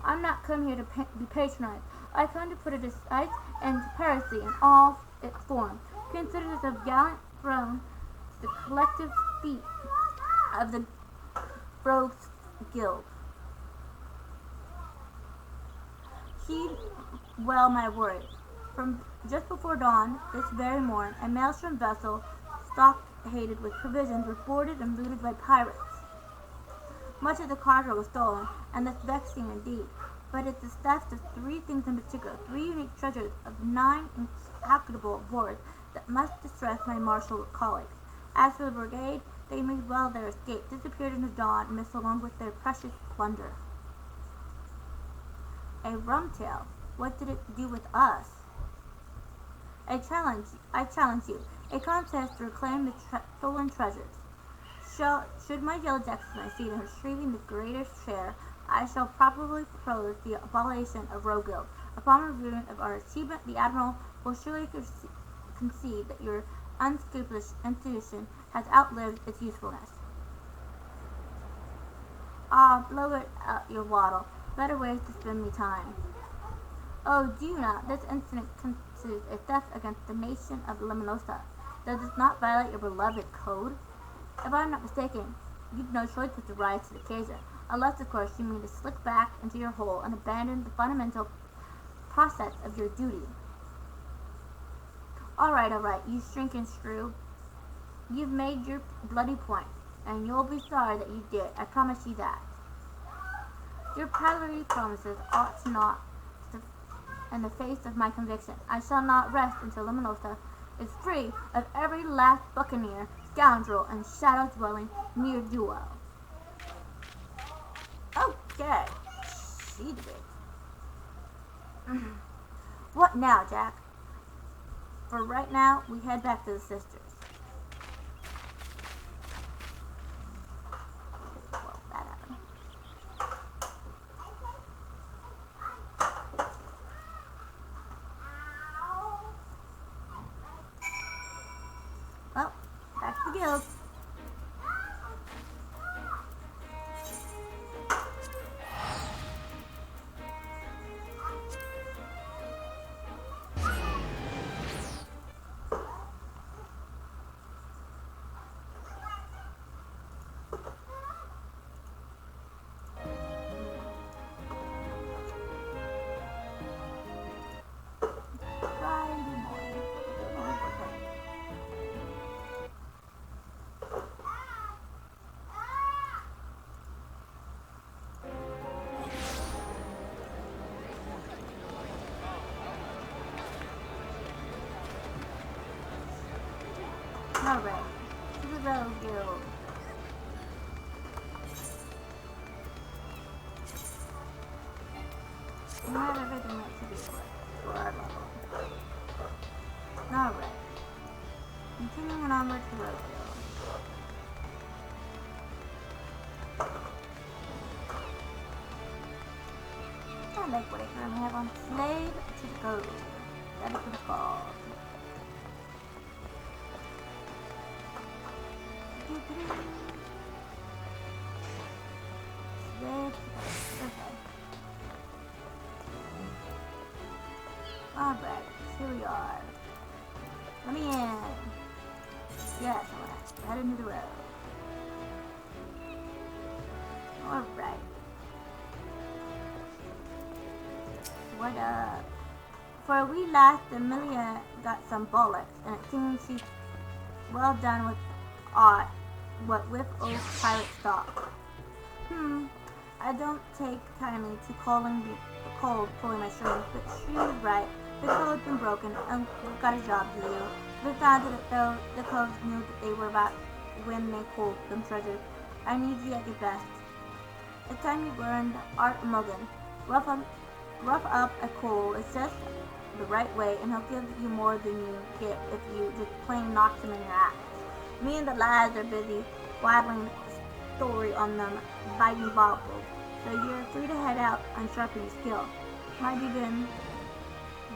I'm not come here to be patronized. I come to put a decisive end to piracy in all its forms. Consider this a gallant throne to the collective feat of the Rogues Guild. Heed well my words. From just before dawn, this very morn, a maelstrom vessel, stockaded with provisions, was boarded and looted by pirates. Much of the cargo was stolen, and that's vexing indeed. But it's the theft of three things in particular, 3 unique treasures of 9 incalculable rewards that must distress my martial colleagues. As for the brigade, they made well their escape, disappeared in the dawn mist along with their precious plunder. A rum tail. What did it do with us? I challenge you. A contest to reclaim the stolen treasures. Should my yellow jackets succeed in retrieving the greatest share, I shall probably propose the abolition of Rogue Guild. Upon reviewing of our achievement, the Admiral will surely concede that your unscrupulous institution has outlived its usefulness. Ah, blow it out your waddle. Better ways to spend me time. Oh, do you not? This incident constitutes a theft against the nation of Liminosa. Does this not violate your beloved code? If I am not mistaken, you've no choice but to rise to the occasion, unless, of course, you mean to slip back into your hole and abandon the fundamental process of your duty. All right, you shrinking shrew. You've made your bloody point, and you'll be sorry that you did. I promise you that. Your palliatory promises ought not to, in the face of my conviction. I shall not rest until Liminosa is free of every last buccaneer, scoundrel, and shadow-dwelling ne'er-do-well. Okay. She did it. What now, Jack? For right now, we head back to the sisters. Well, that happened. Well, back to the guild. Alright, to the Rogue Guild. We have everything that should be for our level. Alright. Continuing onward to Rogue Guild. I like what I currently have on Slave to the Code. That is what it's called. Alright, here we are. Let me in. Yes, alright. Right into the road. Alright. What up? For we last, Amelia got some bollocks, and it seems she's well done with with old pirate stock. I don't take kindly to calling the cold pulling my strings, but she was right. The code's been broken, and we've got a job to do. We found it, though the codes knew that they were about when they pulled them treasures. I need you at your best. It's time you learned Art Mulligan. Rough up a coal is just the right way, and he'll give you more than you get if you just plain knock him in your ass. Me and the lads are busy waddling the story on them biting baubles, so you're free to head out and sharpen your skill. Might even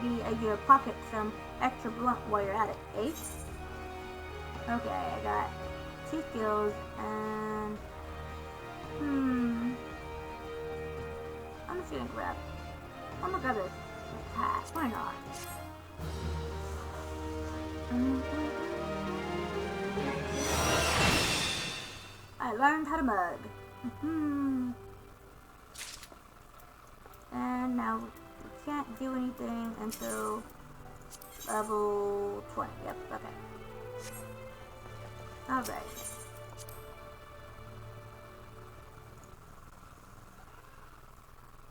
be a your pocket some extra blunt while you're at it, eh? Okay, I got 2 skills and I'm just gonna grab this hat. Why not? I learned how to mug. And now we can't do anything until level 20. Yep, okay. Alright.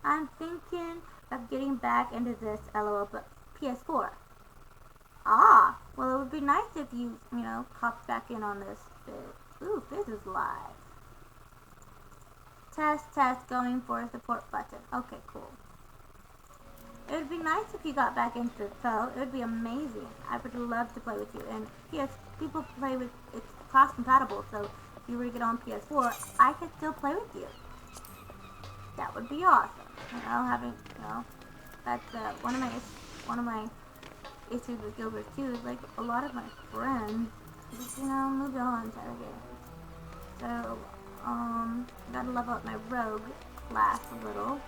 I'm thinking of getting back into this LOL PS4. Ah, well it would be nice if you hopped back in on this bit. Ooh, Fizz is live. Test, going for a support button. Okay, cool. It would be nice if you got back into Foe. It would be amazing. I would love to play with you. And PS, people play with, it's cross compatible, so if you were to get on PS4, I could still play with you. That would be awesome. You know, having, you know, that's one of my issues with Guild Wars 2 is like a lot of my friends just, you know, moved on to other games. So, gotta level up my rogue class a little.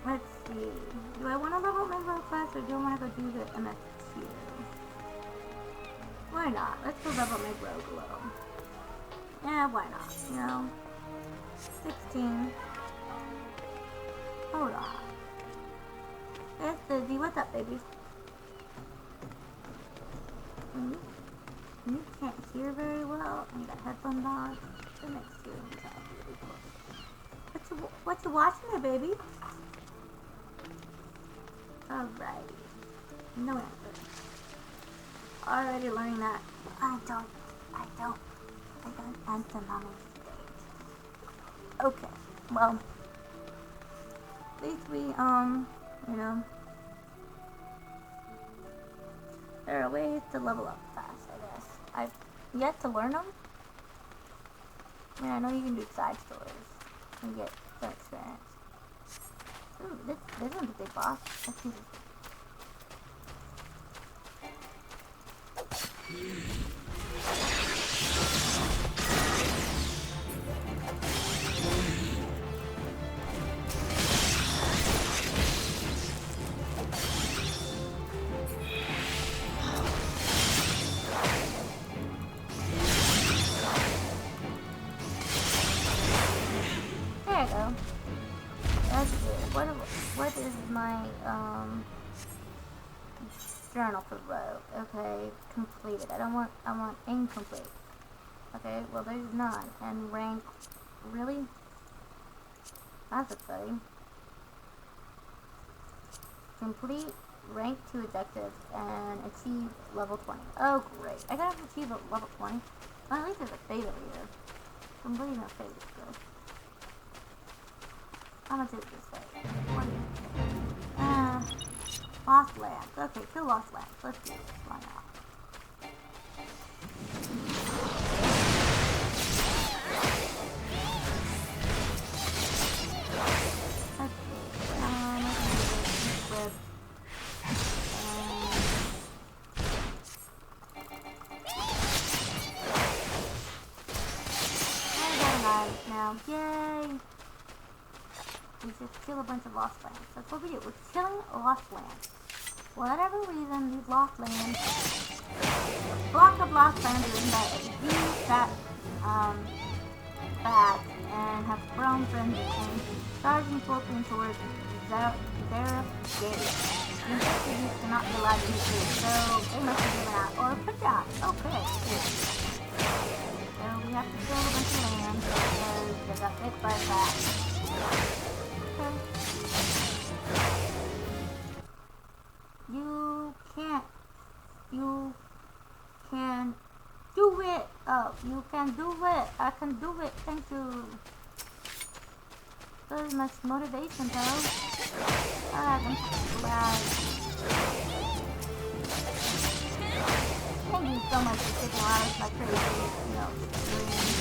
Let's see. Do I want to level up my rogue class or do I want to go do the MS2? Why not? Let's go level up my rogue a little. Yeah, why not? You know? 16. Hold on. It's Dizzy. What's up, baby? You can't hear very well and you got headphones on. The next hearing sounds really close. What you watching there, baby? Alright. No answer. Already learning that. I don't answer mommy's stage. Okay. Well, at least we, you know, there are ways to level up fast, I guess. I've yet to learn them. I mean, I know you can do side stories and get some experience. Ooh, this one's a big boss. Let's see this. There you go. That's good. What is my journal for rogue? Okay, completed. I want incomplete. Okay, well there's none. And rank, really? That's exciting. Complete rank 2 objectives and achieve level 20. Oh great, I gotta achieve a level 20. Well, at least there's a fate over here. Completing a fate is good. How much is this fate? 20. Lost Lands. Okay, kill Lost Lands. Let's do this. Why not? Let's see. With I got a knife now. Yay! We just kill a bunch of Lost Lands. That's what we do. We're killing Lost Lands. For whatever reason, these Lost Lands, block of Lost Lands are written by these fat bats and have grown friends and charging fortune towards Zareth Gate. The infected youth cannot be allowed to use food, so they must be given out or put down. Okay. So we have to kill a bunch of land because they got bit by bats. You can do it. Oh, you can do it. I can do it. Thank you. So much motivation, though. I'm glad. Thank you so much for sticking around with my crazy, you know,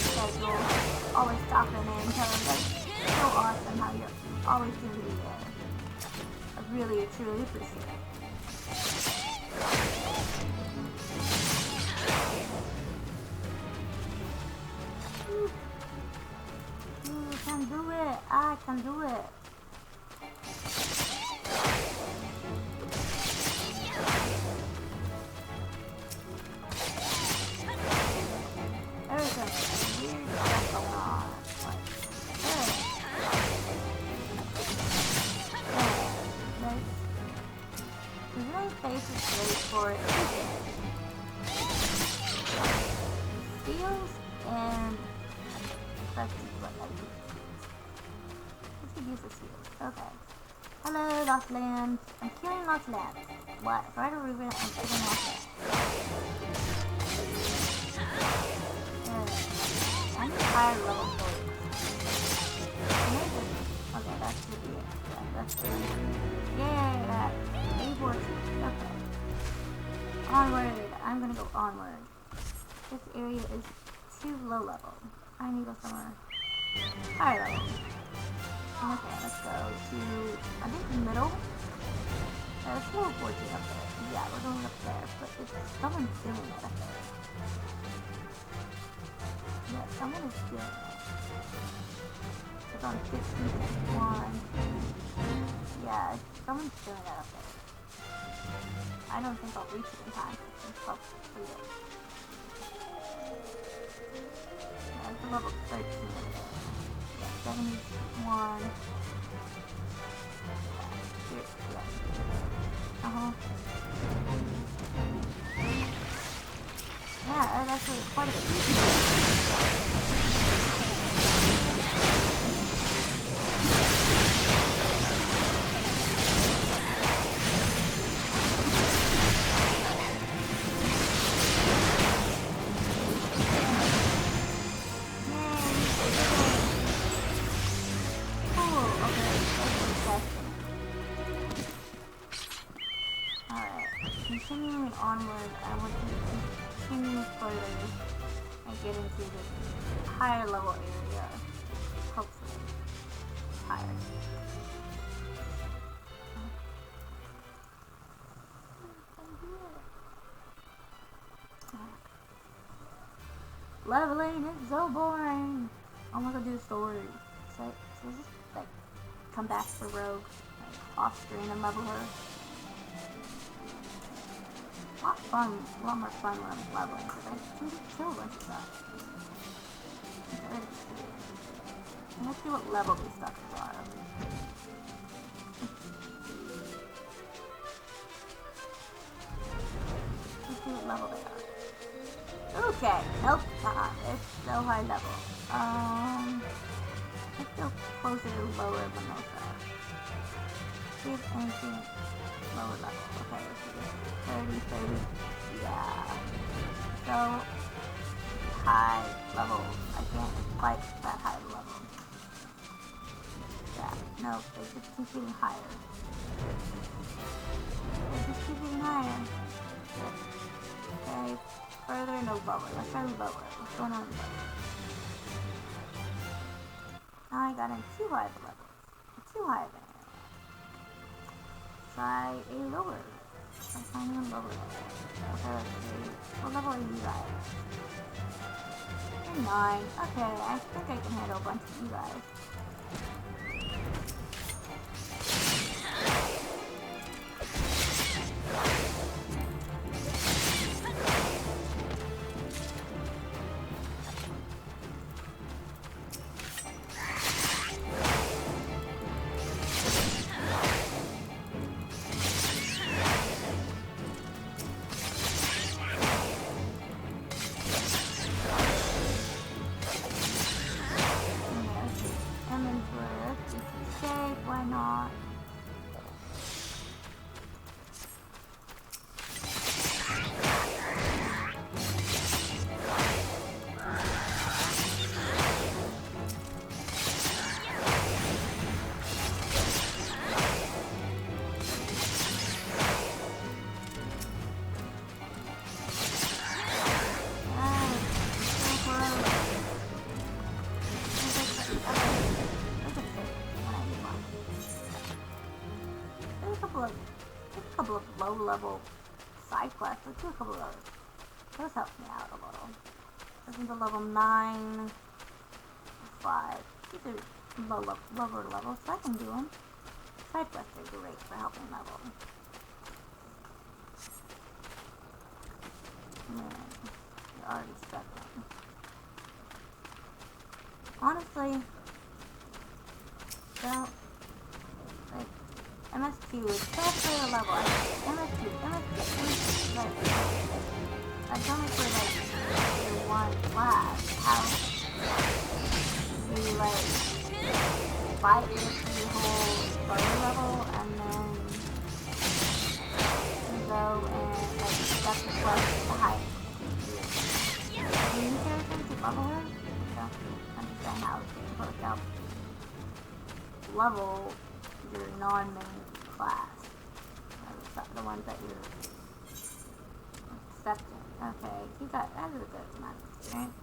schedule. Always stopping in, telling me it's so awesome how you always seem to be there. I really, truly appreciate it. You can do it. I can do it. There's a weird stuff going on. There's no faces great for it. Seals and let's see what I do. Let's use the seals. Okay. Hello, Lost Lands. I'm killing Lost Lands. What? If I were to read it, I'm killing Lost Lands. I'm tired level 4. Okay, that should be it. Yeah, that's good. Yeah. unfortunate. Okay. Onward. I'm gonna go onward. This area is too low level. I need to go somewhere higher level. Okay, let's go to, I think, the middle. There's no fortune up there. Yeah, we're going up there, but someone's doing it up there. Yeah, someone is doing it. It's on 51. Yeah, someone's doing that up there. I don't think I'll reach it in time to complete it. Yeah, it's a level 13 over there. Yeah, 71. Uh-huh. Yeah, that's actually quite a bit easier. Continuing onward, I want to continue further and get into this higher level area. Hopefully. Higher. Leveling is so boring. I'm gonna do a story. So just like come back for Rogue, like off screen and level her. A lot more fun when I'm leveling, because I can just kill a bunch of stuff. Let's see what level these stuff are. Let's see what level they are. Okay, nope, it's so high level. Let's go closer to lower than those are. See if anything lower level. Okay, let's see this. 30, yeah. So, high level. I can't fight that high level. Yeah, no, they just keep getting higher. They just keep getting higher. Okay, further, no lower. Let's try lower. What's going on lower? Now I got in too high of a level. Too high of an area. Try a lower. I'm finding a lower level. Okay, let's see. What level are you guys? You're 9. Okay, I think I can handle a bunch of you guys. Why not? A couple of low-level side quests. Let's do a couple of those. Those help me out a little. This is a level 9, 5. These are lower levels, so I can do them. Side quests are great for helping level. Man, you're already struggling. Honestly, don't. MS2 is such a level. MS2, like, that's only for, like, your one class. How you, like, fight with the whole lower level, and then you go and, like, step the quest the highest. Do you care to level her? So, understand how it's supposed to help level your non-main class. the ones that you're accepting. Okay, you got that is a good amount of experience.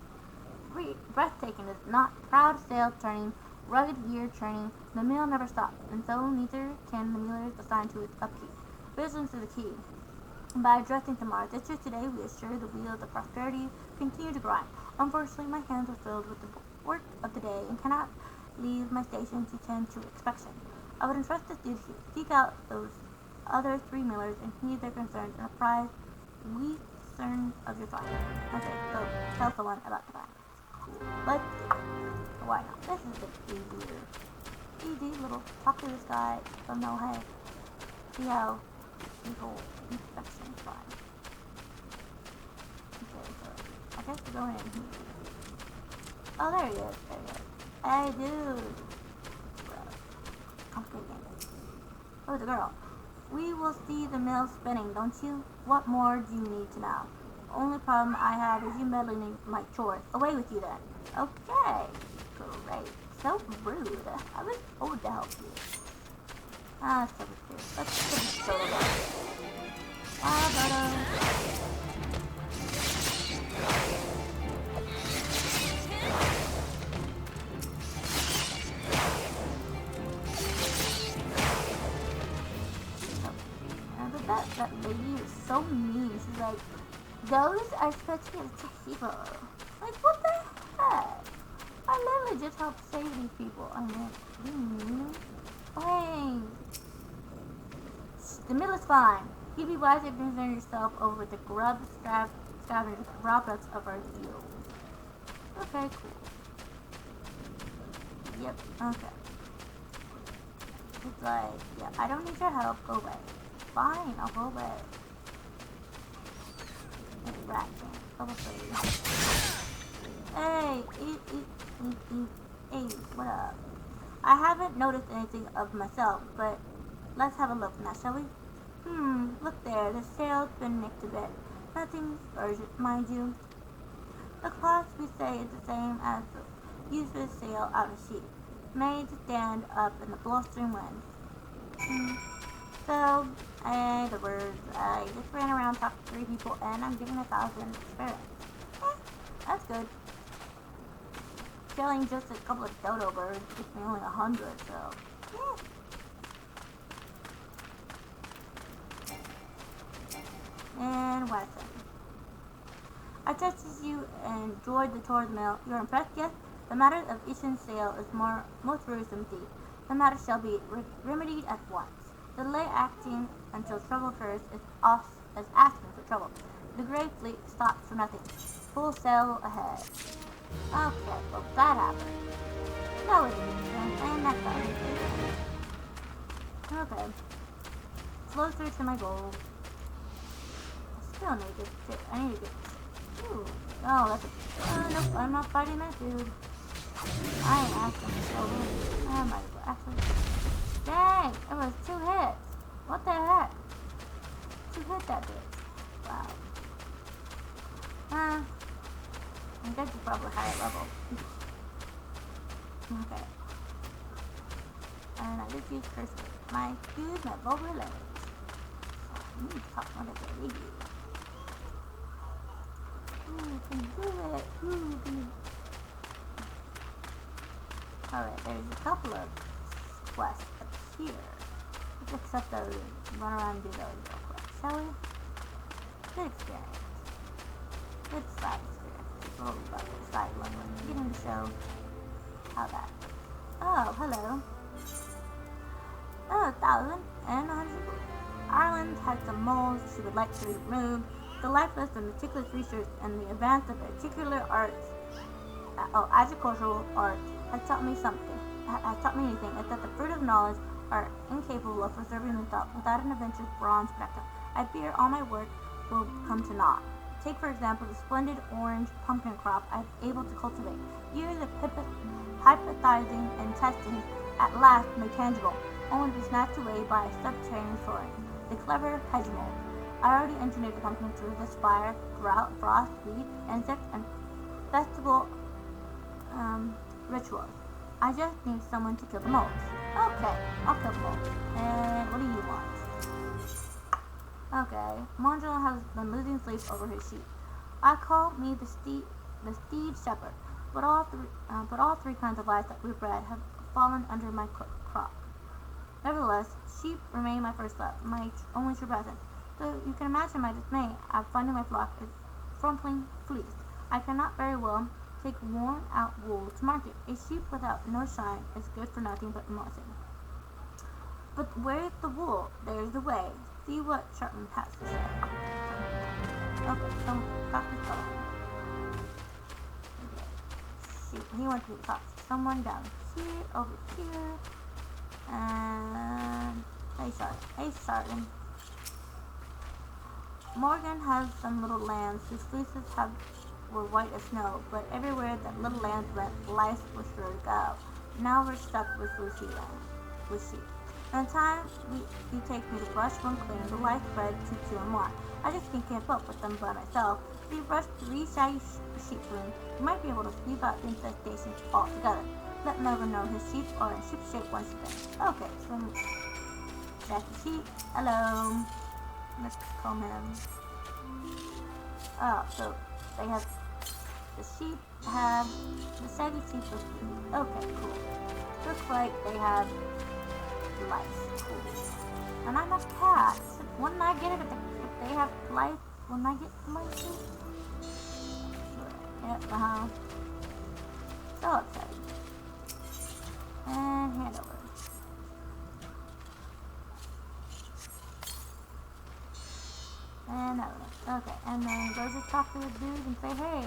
Breathtaking is not proud sail turning, rugged gear churning. The mill never stops, and so neither can the millers assigned to its upkeep. Vigilance is the key. By addressing tomorrow, this year today, we assure the wheels of prosperity continue to grind. Unfortunately, my hands are filled with the work of the day and cannot leave my station to tend to inspection. I would entrust this duty to you. Seek out those other 3 millers and heed their concerns and apprise we concern of your thoughts. Okay, so tell someone about the fire. Cool. Let's see. Why not? This is the easy little talk to this guy. Don't know, hey, see how people inspection is fine. Okay, so I guess we're going in here. Oh, there he is. There he is. Hey, dude. I'm kidding. Oh, the girl. We will see the mill spinning, don't you? What more do you need to know? The only problem I have is you meddling in my chores. Away with you then. Okay. Great. So rude. I was told to help you. Ah, so weird. Let's get the soda back. But that lady is so mean. She's like, those are supposed to be the people. Like, what the heck? I literally just helped save these people. I mean, you mean? Hey. The mill is fine. You'd be wise to concern yourself over the scavengers robbed us of our fields. Okay, cool. Yep, okay. It's like, yeah, I don't need your help. Go away. Fine, I'll go away. Hey, rat man. Hey, hey, what up? I haven't noticed anything of myself, but let's have a look now, shall we? Look there, the sail's been nicked a bit. Nothing urgent, mind you. The cost, we say, is the same as the useless sail out of sea, made to stand up in the blustering wind. So, the words, I just ran around talking to 3 people, and I'm giving 1,000 experience. That's good. Killing just a couple of dodo birds gives me only 100, so, And Watson. I trust you enjoyed the tour of the mill. You're impressed, yes? The matter of Ishin's sale is most worrisome indeed. The matter shall be remedied at once. Delay acting until trouble occurs is asking for trouble. The Grey Fleet stops for nothing. Full sail ahead. Okay, well that happened. No, it didn't, and that's all. Okay. Closer to my goal. I still need to get I need to get ooh. Oh, that's a nope, I'm not fighting that dude. I ain't asking for trouble. I might as well actually. Dang, it was 2 hits. What the heck? 2 hit that bitch. Wow. I guess you're probably higher level. Okay. And I just use cursor. My vulgar legs. I need to talk more to the lady. Ooh, can do it. Ooh, alright, there's a couple of quests up here. Let's accept those and run around and do those real quick, shall we? Good experience. Good side experience. It's a little bit side level. Getting to show how that. Oh, hello. Oh, 1,100. Ireland has some moles she would like to remove. The lifeless and meticulous research and the advance of particular arts, agricultural art, has taught me something. Has taught me anything, is that the fruit of knowledge are incapable of preserving the thought without an adventurous bronze spectrum. I fear all my work will come to naught. Take, for example, the splendid orange pumpkin crop I was able to cultivate. Years of hypothesizing and testing at last made tangible, only to be snatched away by a subterranean soaring. The clever hegemon. I already engineered the pumpkin to resist fire, drought, frost, weed, insects, and festival rituals. I just need someone to kill the moles. Okay, I'll kill the moles. And what do you want? Okay, Mondrel has been losing sleep over his sheep. I call me the steed shepherd, but all three kinds of livestock we bred have fallen under my crop. Nevertheless, sheep remain my first love, my only true present. So you can imagine my dismay at finding my flock is frontally fleeced. I cannot very well take worn-out wool to market. A sheep without no shine is good for nothing but emulsion. But where's the wool? There's the way. See what Sharpman has to say. Okay, so got this going. Okay. Shoot, he wants me to talk to someone down here, over here, and hey, Sharpman. Morgan has some little lambs whose fleeces were white as snow, but everywhere that little lambs went, lice was sure to go. Now we're stuck with sheep. And the time you take me to brush one clean, the lice spread to 2 or more. I just can't keep up with them by myself. If you brush 3 shaggy sheep clean, you might be able to sweep out the infestation altogether. Let Melvin know his sheep are in sheep shape once again. Okay, so shaggy sheep. Hello. Let's comb him. Oh, so they have the shaggy sheep look cute. Okay, cool. Looks like they have lice. Cool. And I'm a cat. Wouldn't I get it if they have lice? Wouldn't I get lice too? Yep, So exciting. And hand over. And another one. Okay, and then go just talk to the dude and say, hey,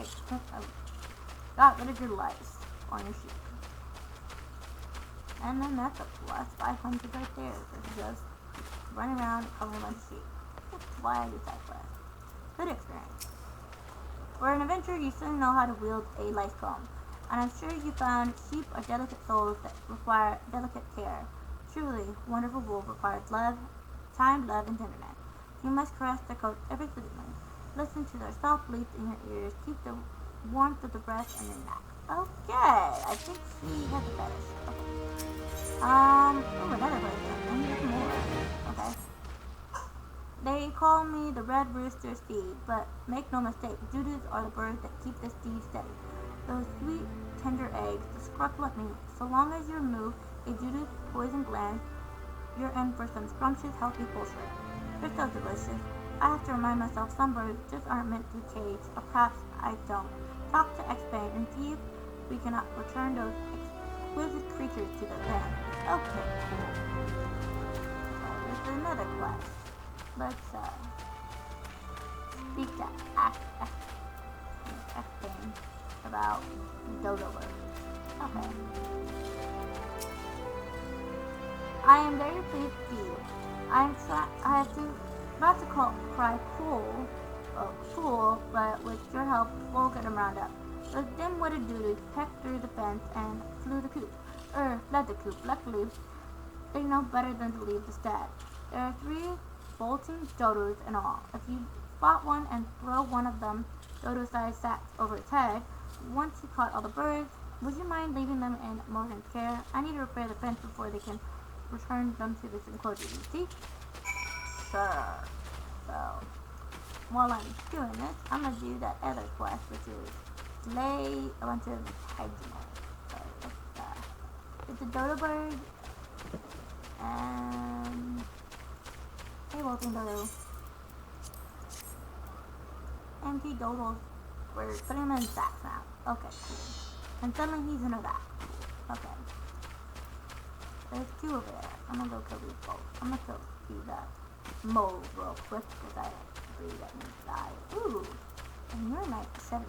got rid of your lice on your sheep. And then that's a plus 500 right there for just running around and covering a bunch of sheep. That's why I do side quests. Good experience. For an adventurer, you soon know how to wield a lice comb. And I'm sure you found sheep are delicate souls that require delicate care. Truly, wonderful wool requires love, time, love, and tenderness. You must caress their coats every season. Listen to their soft bleats in your ears. Keep the warmth of the breast in your neck. Okay, I think she has a fetish. Okay. Oh, another person. I need more. Okay. They call me the Red Rooster Steed, but make no mistake, Judas are the birds that keep the steed steady. Those sweet, tender eggs just cruckle at me. So long as you remove a Judas poison gland, you're in for some scrumptious, healthy poultry. They're so delicious. I have to remind myself some birds just aren't meant to be caged, or perhaps I don't. Talk to X-Bane and see if we cannot return those exquisite creatures to their pen. Okay, cool. So there's another quest. Let's speak to X-Bane about dodo birds. Okay. I am very pleased to see you. I have to not to cry fool, but with your help, we'll get him round up. Those dim-witted doodles pecked through the fence and fled the coop. Luckily, they know better than to leave the stead. There are 3 bolting dodos in all. If you spot one and throw one of them dodo-sized sacks over its head, once you caught all the birds, would you mind leaving them in Morgan's care? I need to repair the fence before they can return them to this enclosure, you see? Sure. So, while I'm doing this, I'm going to do that other quest, which is slay a bunch of hydrogen. So, it's a dodo bird, and hey, bolting dodo. Empty dodos. We're putting them in sacks now. Okay, cool. And suddenly he's in a vat. Okay. There's 2 over there. I'm gonna go kill these both. I'm gonna kill these moles real quick because I agree that needs to die. Ooh, and you're like 17.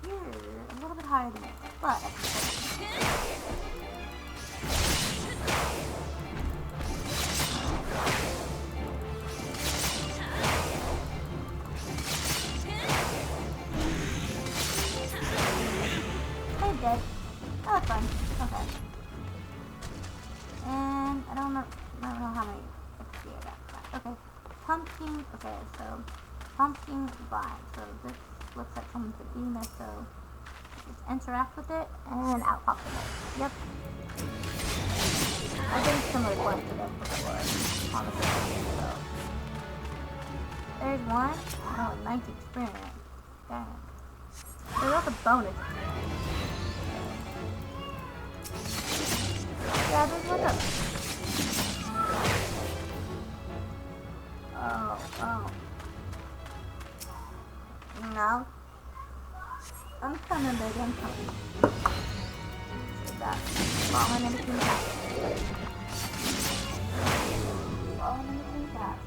You're a little bit higher than me, but I can Hey, dead. That was fun. Okay. And I don't know how many XP I got. Okay. Pumpkin. Okay, so pumpkin vine. So this looks like someone's been eating this, so just interact with it and out pops it. Yep. I've been similar quests to this before. Honestly, so There's one. Oh, 19 experience. Dang. There's also bonus. Yeah, there's one up. Oh. No. I'm coming, baby, I'm coming. See that? Falling in between the gaps. Falling in between the gaps.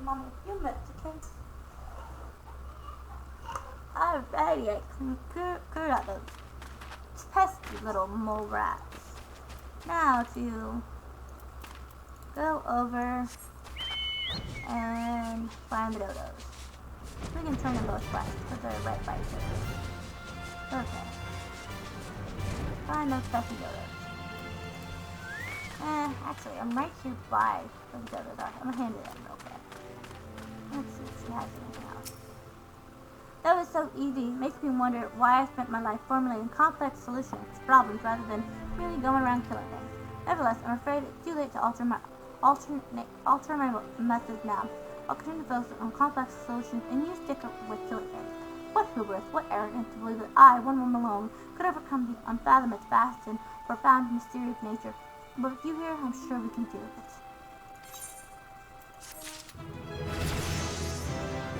Mommy, a few minutes, okay? Alrighty, I cleared out those pesky little mole rats. Now to go over and find the dodos. We can turn them both white because they're right by each other. Okay. Find those pesky dodos. Actually, I'm right here by where the dodos are. I'm gonna hand it in real quick. Let's see if she has anything else. That was so easy. Makes me wonder why I spent my life formulating complex solutions to problems rather than really going around killing things. Nevertheless, I'm afraid it's too late to alter my methods now. I'll continue to focus on complex solutions and you stick with killing things. What hubris, what arrogance to believe that I, one woman alone, could overcome the unfathomable vast and profound mysterious nature. But with you here, I'm sure we can do it.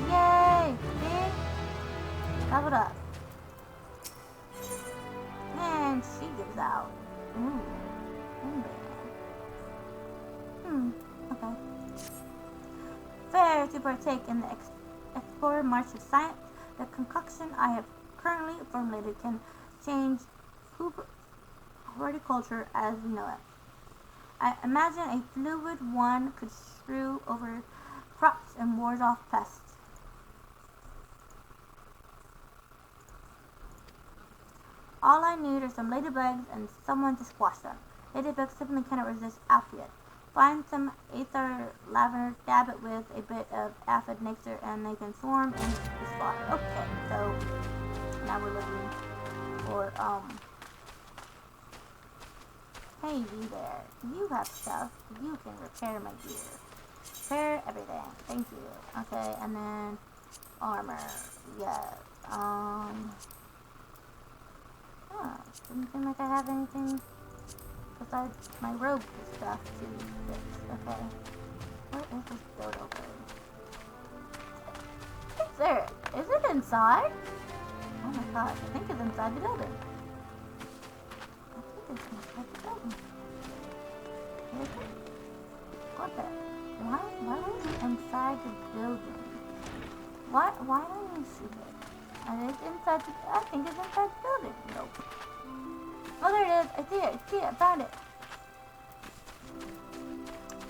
Yay! See? Leveled up. And she gives out. Ooh. Okay. Fair to partake in the explorer march of science. The concoction I have currently formulated can change horticulture as we know it. I imagine a fluid one could strew over crops and ward off pests. All I need are some ladybugs and someone to squash them. Ladybugs simply cannot resist opiate. Find some aether lavender, dab it with a bit of aphid nectar, and they can swarm into the slaughter. Okay, so now we're looking for, hey, you there. You have stuff. You can repair my gear. Repair everything. Thank you. Okay, and then armor. Yes. Doesn't seem like I have anything besides my robe stuff to fix. Okay. What is this dodo bird? Is there? Is it inside? Oh my gosh, I think it's inside the building. I think it's inside the building. Is it? What the? Why is it inside the building? Why don't you see it? And it's inside the, I think it's inside the building. Nope. Oh, there it is. I see it. I found it.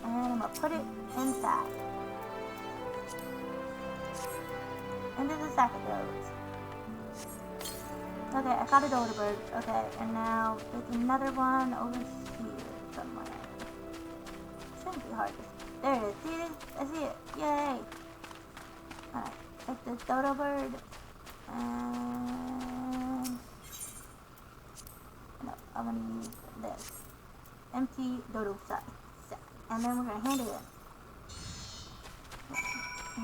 And I'm going to put it inside. Into the sack of those. Okay, I got a dodo bird. Okay, and now there's another one over here somewhere. Shouldn't be hard to, there it is. See it? I see it. Yay. Alright, take this dodo bird. And no, I'm gonna use this empty dodo sack, and then we're gonna hand it in.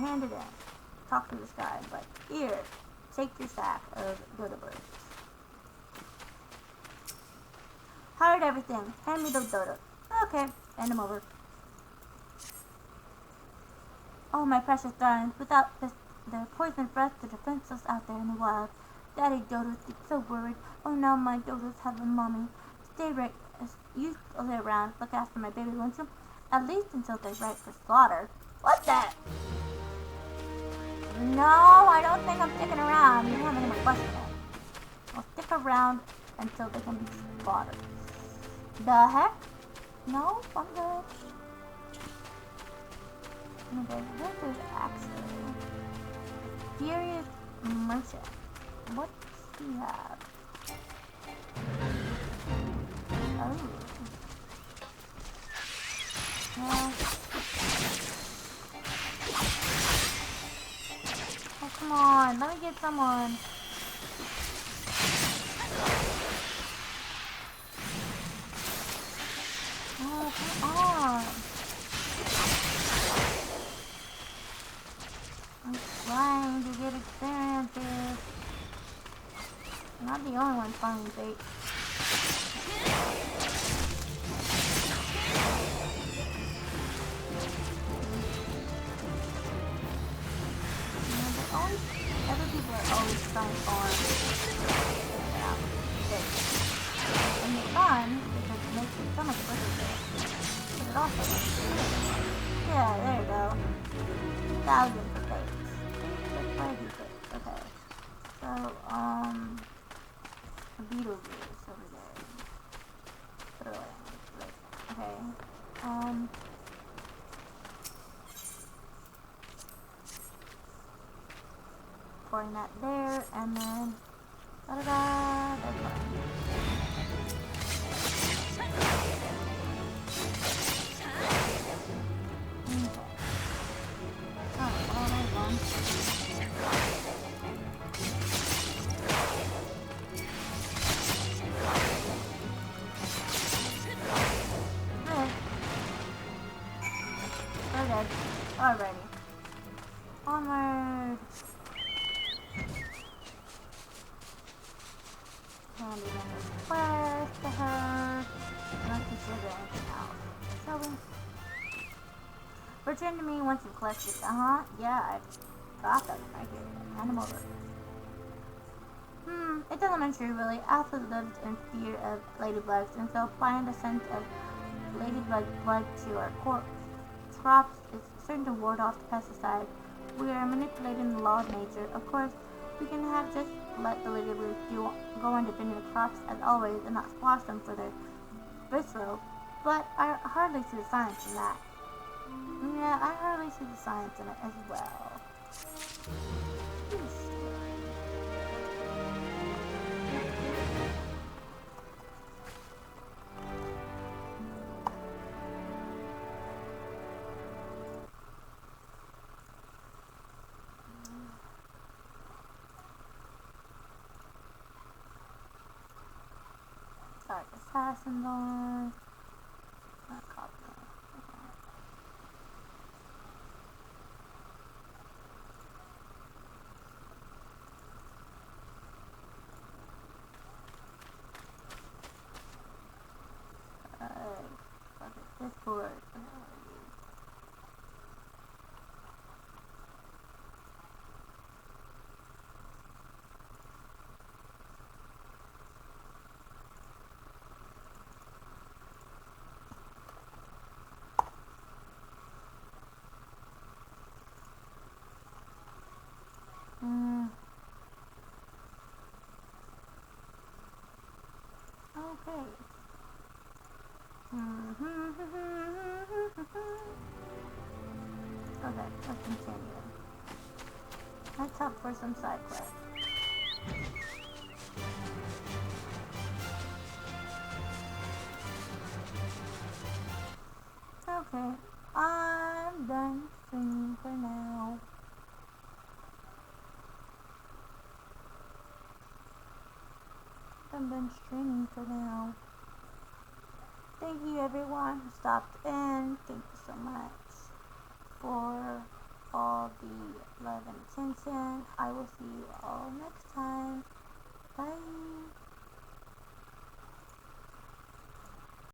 Hand it in. Talk to this guy, but here, take your sack of dodo birds. Hired everything. Hand me those dodos. Okay, hand them over. Oh, my precious darlings, without this, their poisoned breath, the defenseless out there in the wild. Daddy dodos get so worried. Oh, now my dodos have a mommy. Stay right, you stay around, look after my baby, won't you? At least until they're ripe for slaughter. What's that? No, I don't think I'm sticking around. You don't have any more questions. I'll stick around until they can be slaughtered. The heck? No, I'm good. Okay, this is actually Furious Merchant. What does he have? Oh. Well. Oh, come on. Let me get someone. Oh, come on. I'm trying to get experiences. I'm not the only one finding fate. Always, other people are always trying to farm. And it's fun because it makes it so much quicker. But it also yeah, there you go. 1,000 for fakes. That's crazy fakes. Okay. So, a Beetlejuice over there. Throw it in. Okay. Pouring that there, and then da-da-da, that's fine. Okay. Oh, well, there's one. Good. We're good. Alrighty. Onward. Handing in this quest to her. Let's see if there's anything else. Shall we? Return to me once you've collected. Yeah, I got them right here. Hand them over. It's elementary really. Alpha lived in fear of ladybugs, and so applying the scent of ladybug blood to our crops is certain to ward off the pesticide. We are manipulating the law of nature. Of course, we can have just let the ladybugs go on defending the crops as always and not squash them for their visceral, but I hardly see the science in that. Yeah, I hardly see the science in it as well. Sorry, assassins on. Not copy. Discord. Okay. Okay, let's continue. Let's hope for some side quests. Okay, I'm done streaming for now. I'm done streaming for now. Thank you everyone who stopped in. Thank you so much for all the love and attention. I will see you all next time. Bye.